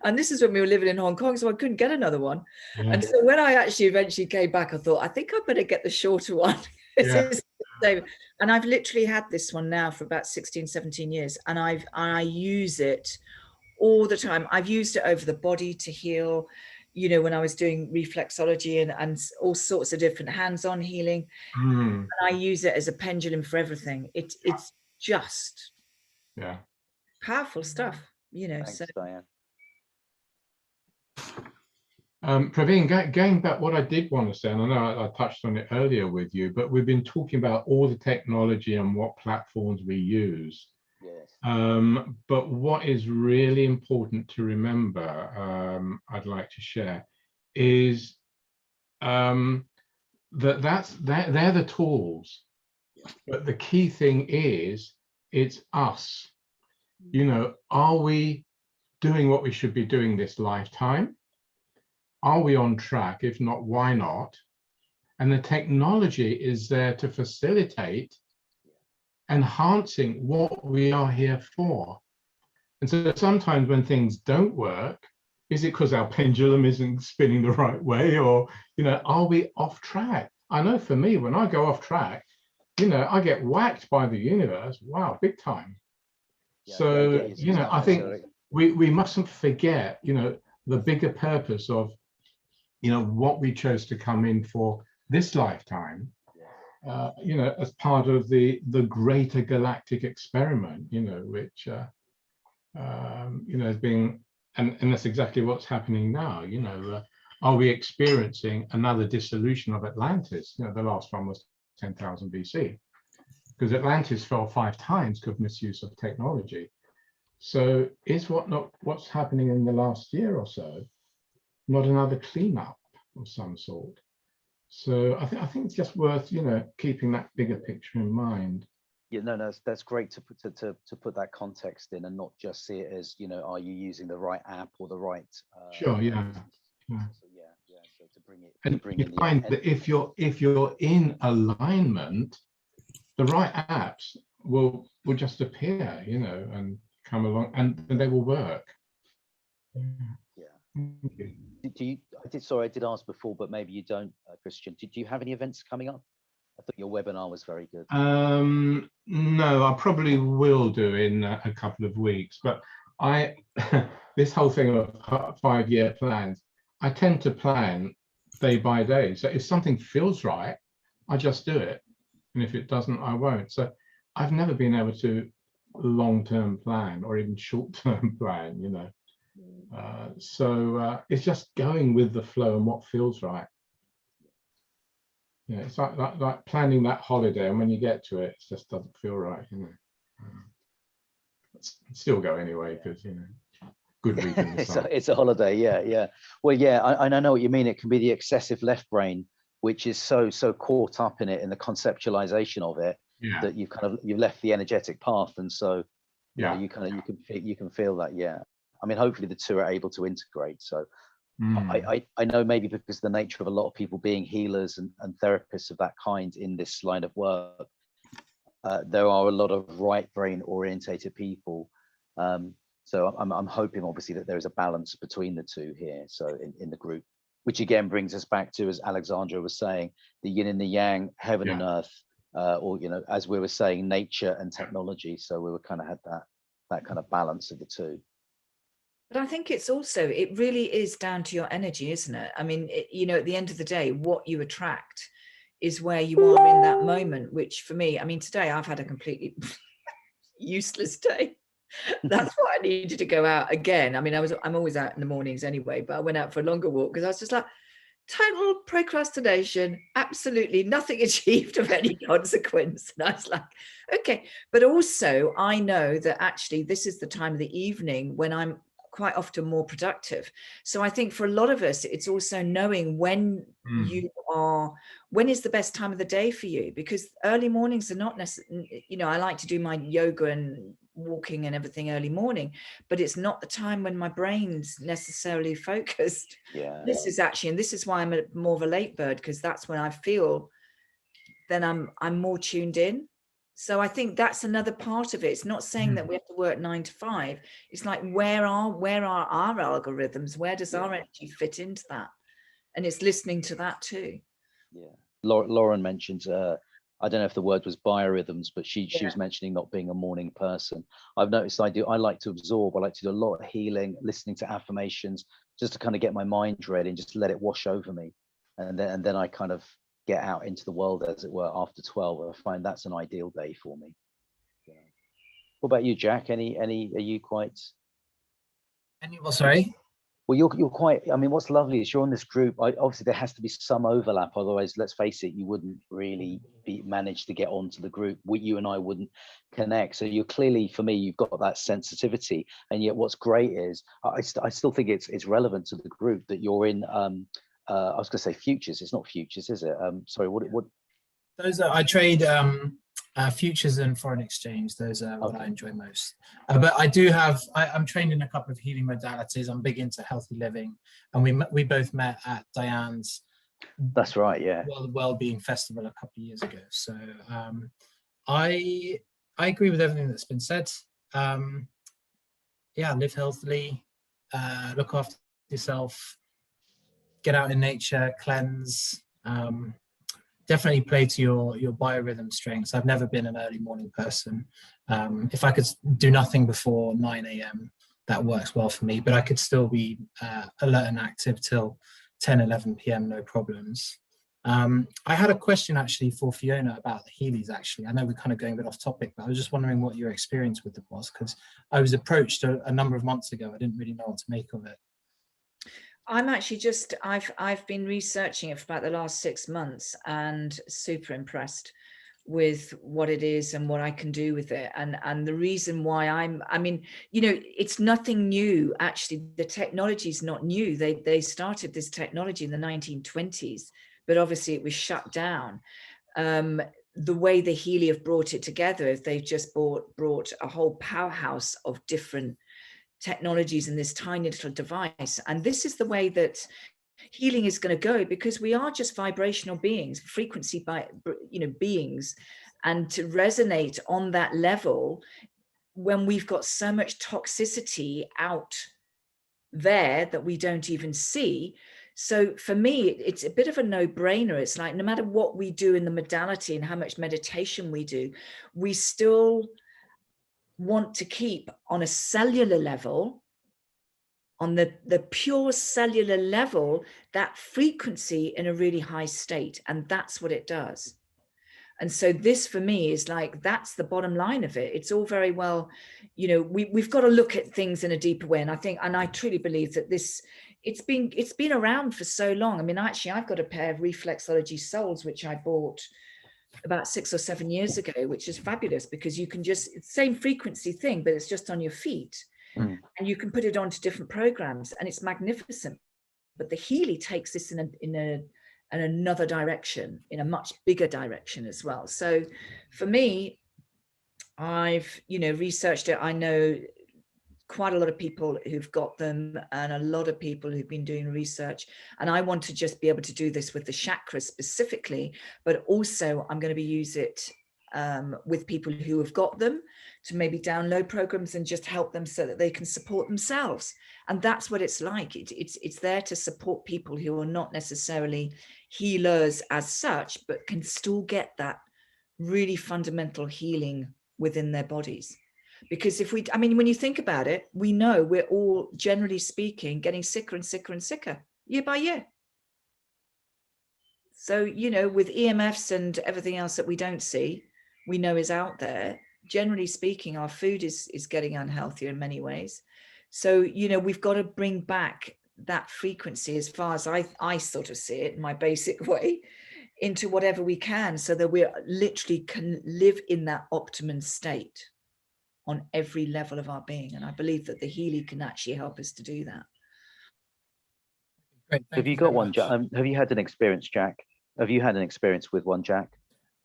And this is when we were living in Hong Kong, so I couldn't get another one. Yeah. And so when I actually eventually came back, I thought, I think I better get the shorter one. And I've literally had this one now for about 16, 17 years. And I use it all the time. I've used it over the body to heal, when I was doing reflexology and all sorts of different hands-on healing. And I use it as a pendulum for everything. It's just powerful stuff. Thanks, so Diane. Praveen, going back, what I did want to say, and I know I touched on it earlier with you, but we've been talking about all the technology and what platforms we use. Yes. But what is really important to remember, I'd like to share, is that they're the tools, but the key thing is it's us. Are we doing what we should be doing this lifetime? Are we on track? If not, why not? And the technology is there to facilitate enhancing what we are here for. And so sometimes when things don't work, is it because our pendulum isn't spinning the right way, or are we off track? I know for me, when I go off track, I get whacked by the universe. Wow, big time. So, I think we mustn't forget, the bigger purpose of, what we chose to come in for this lifetime, as part of the greater galactic experiment, which, has been, and that's exactly what's happening now. Are we experiencing another dissolution of Atlantis? The last one was 10,000 BC. Because Atlantis fell 5 times because of misuse of technology. So is what's happening in the last year or so not another cleanup of some sort? So I think it's just worth keeping that bigger picture in mind. Yeah, no, that's great to put that context in and not just see it as are you using the right app or the right. Sure, yeah. So So to bring it, and you find that if you're in alignment, the right apps will just appear, and come along, and they will work. Yeah. I did ask before, but maybe you don't, Christian. Did you have any events coming up at thought your webinar was very good. No, I probably will do in a couple of weeks, but this whole thing of 5-year plans, I tend to plan day by day. So if something feels right, I just do it. And if it doesn't, I won't. So I've never been able to long-term plan or even short-term plan, you know. It's just going with the flow and what feels right. Yeah, it's like planning that holiday, and when you get to it, it just doesn't feel right, you know. Still go anyway because, you know, good week in the sun. It's a holiday, yeah. Well, yeah, I know what you mean. It can be the excessive left brain, which is so caught up in it, in the conceptualization of it, that you've left the energetic path, and so you know, you can feel that. Yeah, I mean, hopefully the two are able to integrate. So I know, maybe because the nature of a lot of people being healers and therapists of that kind in this line of work, there are a lot of right brain orientated people. So I'm hoping, obviously, that there is a balance between the two here. So in the group, which again brings us back to, as Alexandra was saying, the yin and the yang, heaven and earth, or, you know, as we were saying, nature and technology. So we were kind of had that kind of balance of the two. But I think it's also, it really is down to your energy, isn't it? I mean, you know, at the end of the day, what you attract is where you are in that moment, which for me, I mean, today I've had a completely useless day. That's why I needed to go out again. I mean, I'm always out in the mornings anyway, but I went out for a longer walk because I was just like, total procrastination, absolutely nothing achieved of any consequence. And I was like, okay. But also I know that actually this is the time of the evening when I'm quite often more productive. So I think for a lot of us, it's also knowing when when is the best time of the day for you, because early mornings are not necessarily, you know, I like to do my yoga and walking and everything early morning, but it's not the time when my brain's necessarily focused. This is actually, and this is why I'm more of a late bird, because that's when I feel then I'm more tuned in. So I think that's another part of it. It's not saying that we have to work 9 to 5. It's like, where are our algorithms? Where does our energy fit into that? And it's listening to that too. Yeah. Lauren mentioned, I don't know if the word was biorhythms, but she was mentioning not being a morning person. I've noticed I like to absorb. I like to do a lot of healing, listening to affirmations, just to kind of get my mind ready and just let it wash over me. And then I kind of get out into the world, as it were, after 12. I find that's an ideal day for me. Yeah. What about you, Jack? Are you quite? Well, sorry? Well, you're quite, I mean, what's lovely is you're on this group. Obviously there has to be some overlap, otherwise, let's face it, you wouldn't really manage to get onto the group. You and I wouldn't connect. So you're clearly, for me, you've got that sensitivity. And yet what's great is I still think it's relevant to the group that you're in. I was going to say futures. It's not futures, is it? Sorry, what? Those are, I trade futures and foreign exchange. Those are what I enjoy most. But I do have, I'm trained in a couple of healing modalities. I'm big into healthy living, and we both met at Diane's. That's right, yeah. Wellbeing Festival a couple of years ago. So I agree with everything that's been said. Yeah, live healthily, look after yourself, get out in nature, cleanse. Definitely play to your biorhythm strengths. I've never been an early morning person. If I could do nothing before 9 a.m., that works well for me, but I could still be alert and active till 10, 11 p.m., no problems. I had a question actually for Fiona about the Healy's actually. I know we're kind of going a bit off topic, but I was just wondering what your experience with it was, because I was approached a number of months ago. I didn't really know what to make of it. I'm actually just, I've been researching it for about the last 6 months and super impressed with what it is and what I can do with it. And the reason why I mean, you know, it's nothing new. Actually, the technology is not new. They started this technology in the 1920s, but obviously it was shut down. The way the Healy have brought it together is they've just brought a whole powerhouse of different technologies in this tiny little device. And this is the way that healing is going to go, because we are just vibrational beings, frequency by, you know, beings, and to resonate on that level when we've got so much toxicity out there that we don't even see. So for me, it's a bit of a no-brainer. It's like no matter what we do in the modality and how much meditation we do, we still want to keep on a cellular level, on the pure cellular level, that frequency in a really high state. And that's what it does. And so this for me is like, that's the bottom line of it. It's all very well, you know, we've got to look at things in a deeper way. And I think, and I truly believe that this, it's been around for so long. I mean, actually, I've got a pair of reflexology soles, which I bought about 6 or 7 years ago, which is fabulous because you can just, it's the same frequency thing, but it's just on your feet. And you can put it onto different programs and it's magnificent. But the Healy takes this in another direction, in a much bigger direction as well. So for me, I've, you know, researched it. I know quite a lot of people who've got them and a lot of people who've been doing research. And I want to just be able to do this with the chakras specifically, but also I'm going to be use it with people who have got them to maybe download programs and just help them so that they can support themselves. And that's what it's like. It's there to support people who are not necessarily healers as such, but can still get that really fundamental healing within their bodies. Because if we, I mean, when you think about it, we know we're all, generally speaking, getting sicker and sicker and sicker year by year. So, you know, with EMFs and everything else that we don't see, we know is out there, generally speaking, our food is getting unhealthier in many ways. So, you know, we've got to bring back that frequency as far as I sort of see it in my basic way into whatever we can so that we literally can live in that optimum state on every level of our being. And I believe that the Healy can actually help us to do that. Great, have you got one, Jack? Have you had an experience, Jack? Have you had an experience with one, Jack?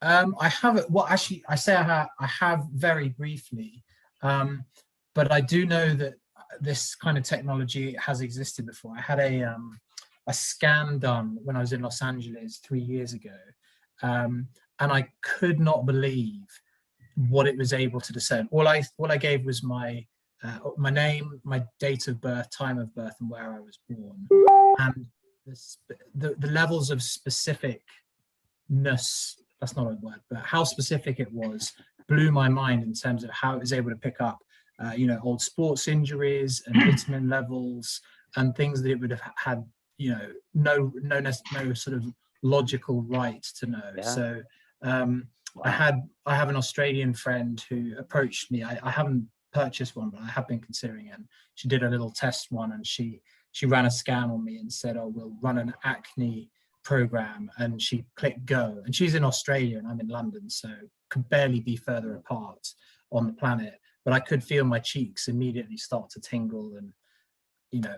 I haven't. Well, actually, I say I have very briefly, but I do know that this kind of technology has existed before. I had a scan done when I was in Los Angeles 3 years ago, and I could not believe what it was able to discern. All I gave was my name, my date of birth, time of birth, and where I was born, and the levels of specificness. That's not a word, but how specific it was blew my mind in terms of how it was able to pick up, you know, old sports injuries and vitamin levels and things that it would have had, you know, no sort of logical right to know. Yeah. So I have an Australian friend who approached me. I haven't purchased one, but I have been considering it. And she did a little test one, and she ran a scan on me and said, "Oh, we'll run an acne program," and she clicked go. And she's in Australia and I'm in London, so could barely be further apart on the planet, but I could feel my cheeks immediately start to tingle. And you know,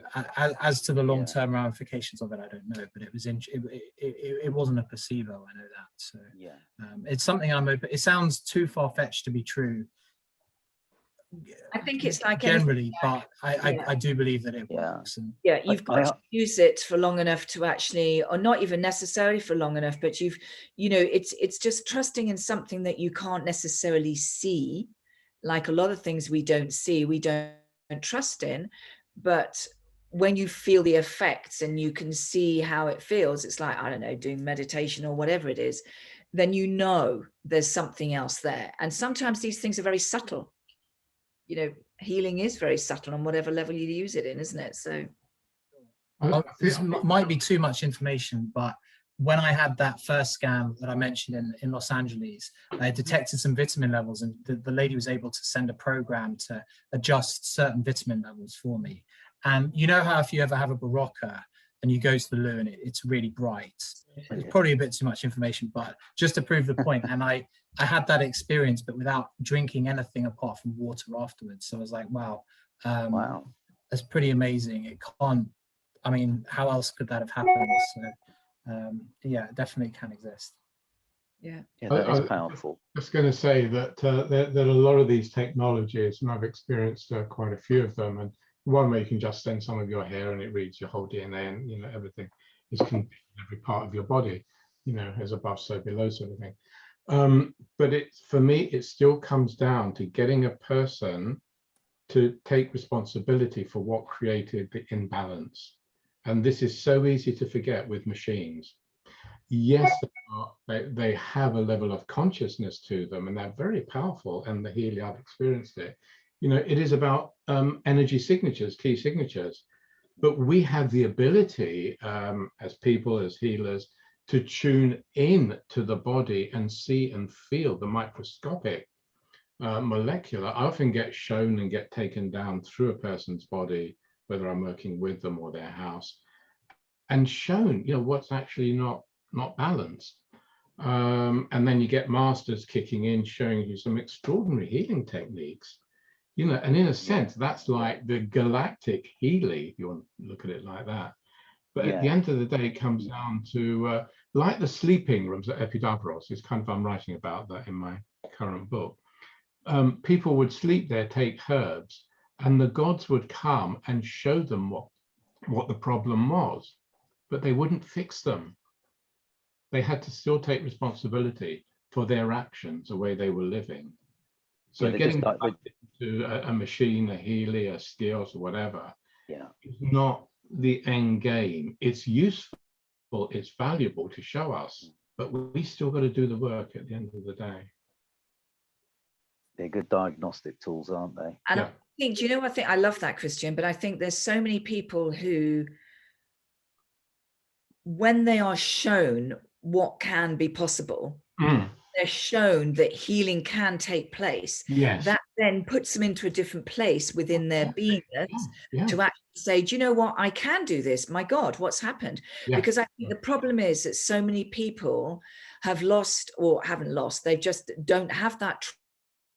as to the long-term ramifications of it, I don't know, but it was it wasn't a placebo, I know that. So yeah, it's something I'm open. It sounds too far-fetched to be true, I think it's like generally, but I do believe that it works. And yeah, you've got to use it for long enough to actually, or not even necessarily for long enough, but you know, it's just trusting in something that you can't necessarily see, like a lot of things we don't see, we don't trust in. But when you feel the effects and you can see how it feels, it's like, I don't know, doing meditation or whatever it is, then you know there's something else there. And sometimes these things are very subtle. You know, healing is very subtle on whatever level you use it in, isn't it? So this might be too much information, but when I had that first scan that I mentioned in Los Angeles, I detected some vitamin levels, and the lady was able to send a program to adjust certain vitamin levels for me. And you know how if you ever have a Barocca and you go to the loo and it's really bright, it's probably a bit too much information, but just to prove the point. And I had that experience, but without drinking anything apart from water afterwards. So I was like, wow, that's pretty amazing. It can't, I mean, how else could that have happened? So yeah, it definitely can exist. Yeah, that is powerful. I was going to say that that a lot of these technologies, and I've experienced quite a few of them, and one where you can just send some of your hair and it reads your whole DNA, and you know, everything is contained in every part of your body, you know, as above so below sort of thing. But for me, it still comes down to getting a person to take responsibility for what created the imbalance. And this is so easy to forget with machines. Yes, they have a level of consciousness to them, and they're very powerful. And the Healy, I've experienced it. You know, it is about energy signatures, key signatures. But we have the ability as people, as healers, to tune in to the body and see and feel the microscopic molecular. I often get shown and get taken down through a person's body, whether I'm working with them or their house, and shown, you know, what's actually not balanced. And then you get masters kicking in, showing you some extraordinary healing techniques. You know, and in a sense, that's like the galactic Healy, if you want to look at it like that. But at the end of the day, it comes down to like the sleeping rooms at Epidavros. It's kind of, I'm writing about that in my current book. People would sleep there, take herbs, and the gods would come and show them what the problem was, but they wouldn't fix them. They had to still take responsibility for their actions, the way they were living. So getting back to a machine, a Healy, a skills, or whatever, is not the end game. It's useful, it's valuable to show us, but we still got to do the work at the end of the day. They're good diagnostic tools, aren't they? And I think, do you know what I think? I love that, Christian, but I think there's so many people who, when they are shown what can be possible, they're shown that healing can take place. Yes. That then puts them into a different place within their beingness to actually say, do you know what? I can do this. My God, what's happened? Because I think the problem is that so many people have lost, or haven't lost, they just don't have that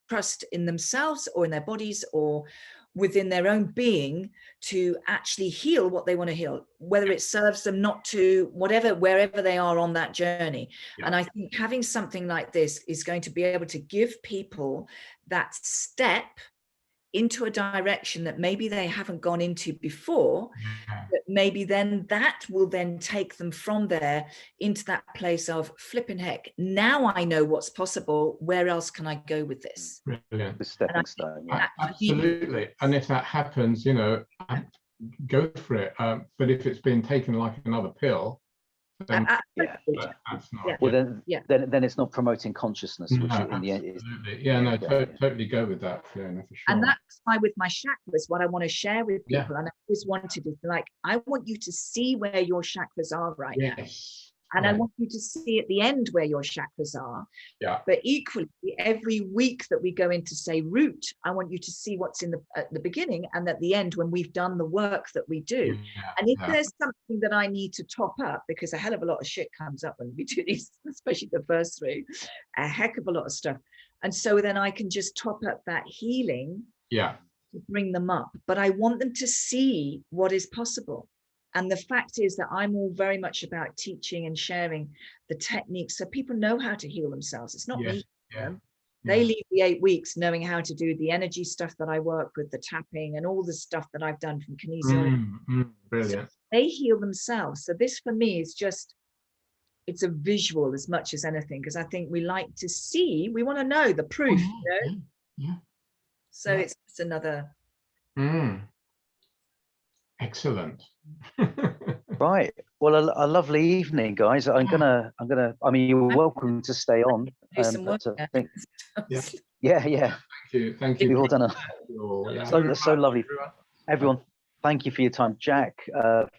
trust in themselves or in their bodies or within their own being to actually heal what they want to heal, whether it serves them not to, whatever, wherever they are on that journey. And I think having something like this is going to be able to give people that step into a direction that maybe they haven't gone into before, but maybe then that will then take them from there into that place of flipping heck, now I know what's possible, where else can I go with this? Brilliant. The stepping stone. Absolutely. And if that happens, you know, go for it. But if it's been taken like another pill, then that's not. Well, then it's not promoting consciousness, which in the end is. Totally go with that, Fiona, for sure. And that's why with my chakras, what I want to share with people, and I always wanted is like, I want you to see where your chakras are right now. And I want you to see at the end where your chakras are. But equally, every week that we go into, say, root, I want you to see what's in at the beginning and at the end when we've done the work that we do. And if there's something that I need to top up, because a hell of a lot of shit comes up when we do these, especially the first three, a heck of a lot of stuff. And so then I can just top up that healing to bring them up. But I want them to see what is possible. And the fact is that I'm all very much about teaching and sharing the techniques so people know how to heal themselves. It's not me. They leave the 8 weeks knowing how to do the energy stuff that I work with, the tapping and all the stuff that I've done from kinesiology. Brilliant. So they heal themselves. So this for me is just, it's a visual as much as anything, because I think we like to see, we want to know the proof, you know? So it's just another. Excellent. Right. Well, a lovely evening, guys. I mean, you're welcome to stay on. Thank you. We've all done so lovely. Everyone, thank you for your time. Jack,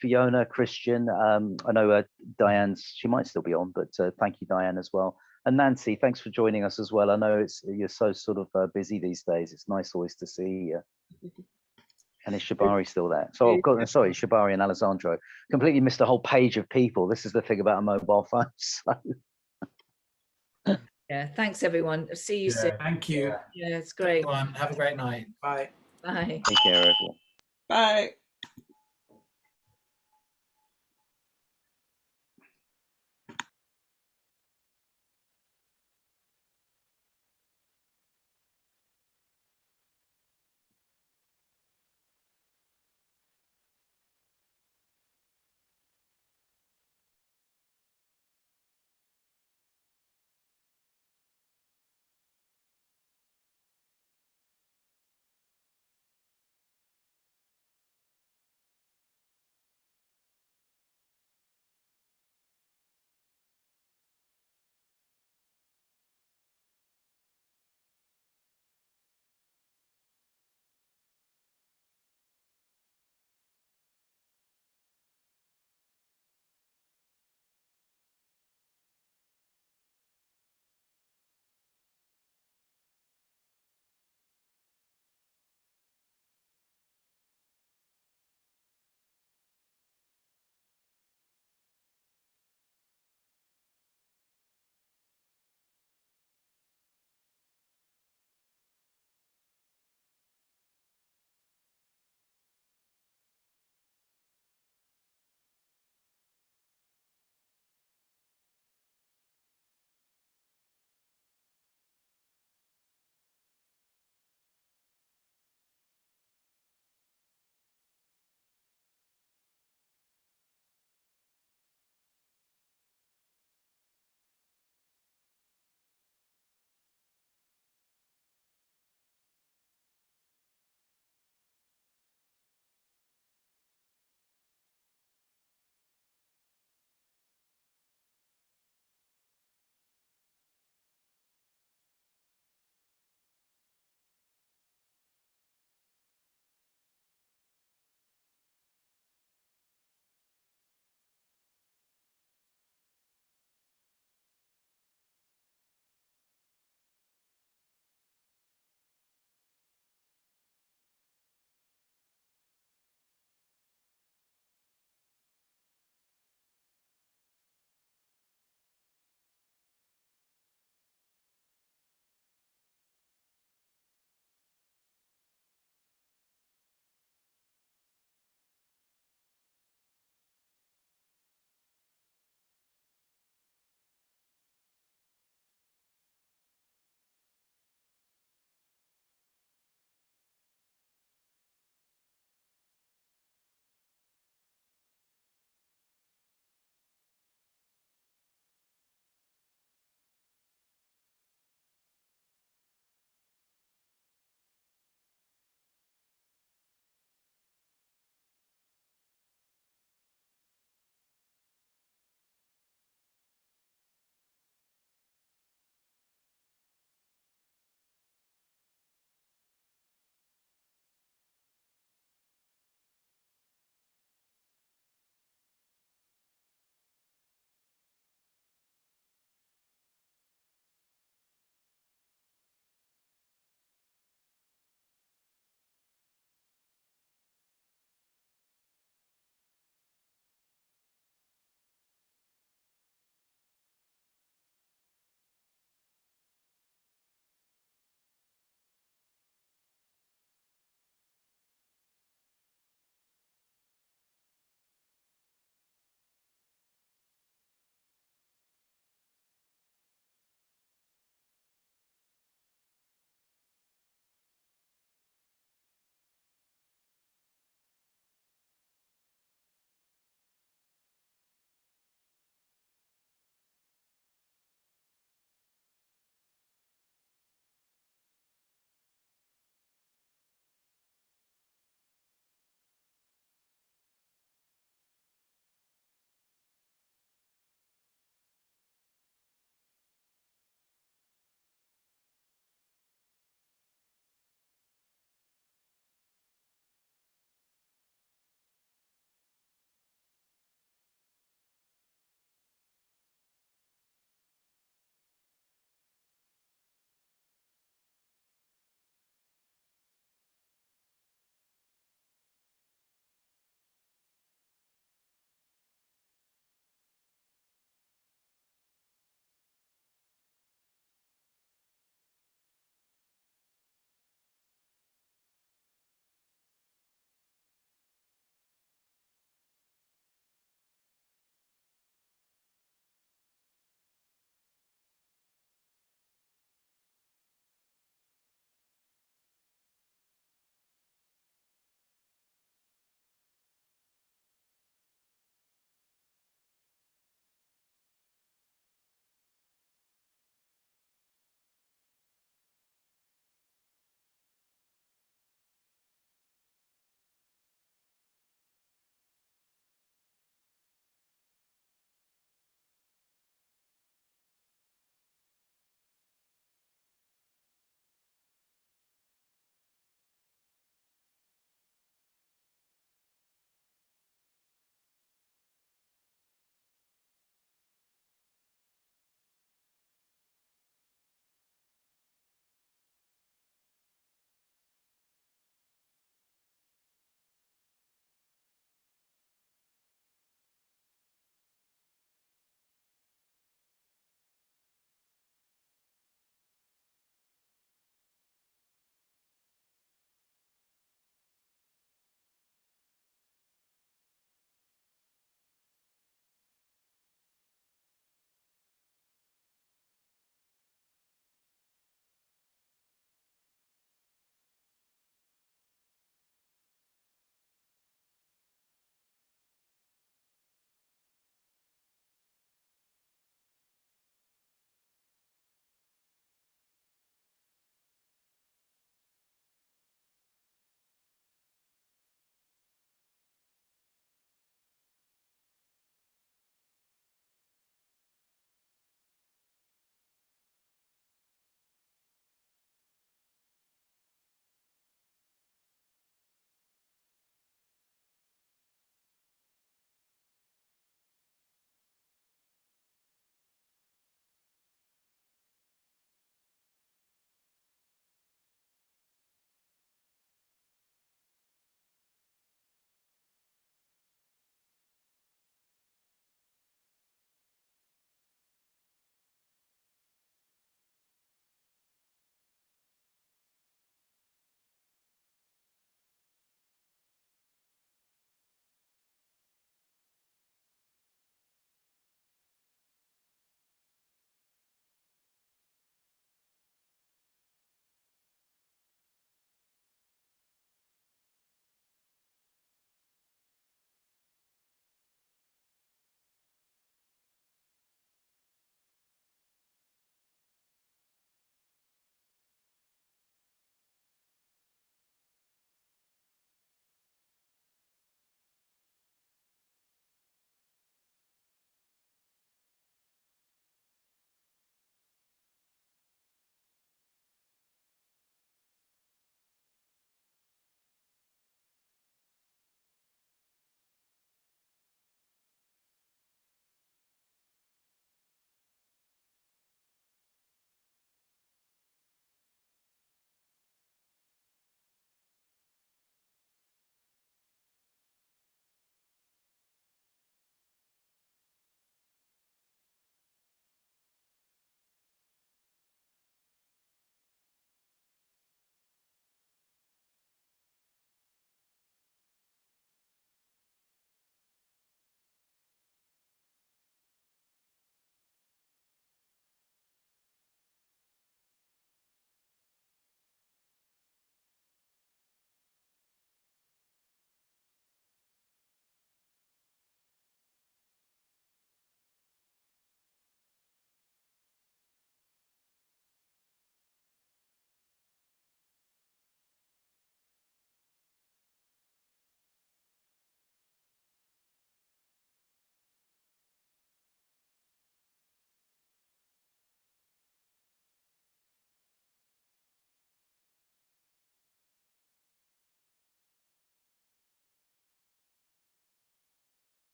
Fiona, Christian. I know Diane, she might still be on, but thank you, Diane, as well. And Nancy, thanks for joining us as well. I know you're so sort of busy these days. It's nice always to see you. And is Shabari still there? So I've got, sorry, Shabari and Alessandro. Completely missed a whole page of people. This is the thing about a mobile phone. So. Yeah, thanks everyone. See you soon. Thank you. Yeah, it's great. Have a great night. Bye. Bye. Take care, everyone. Bye.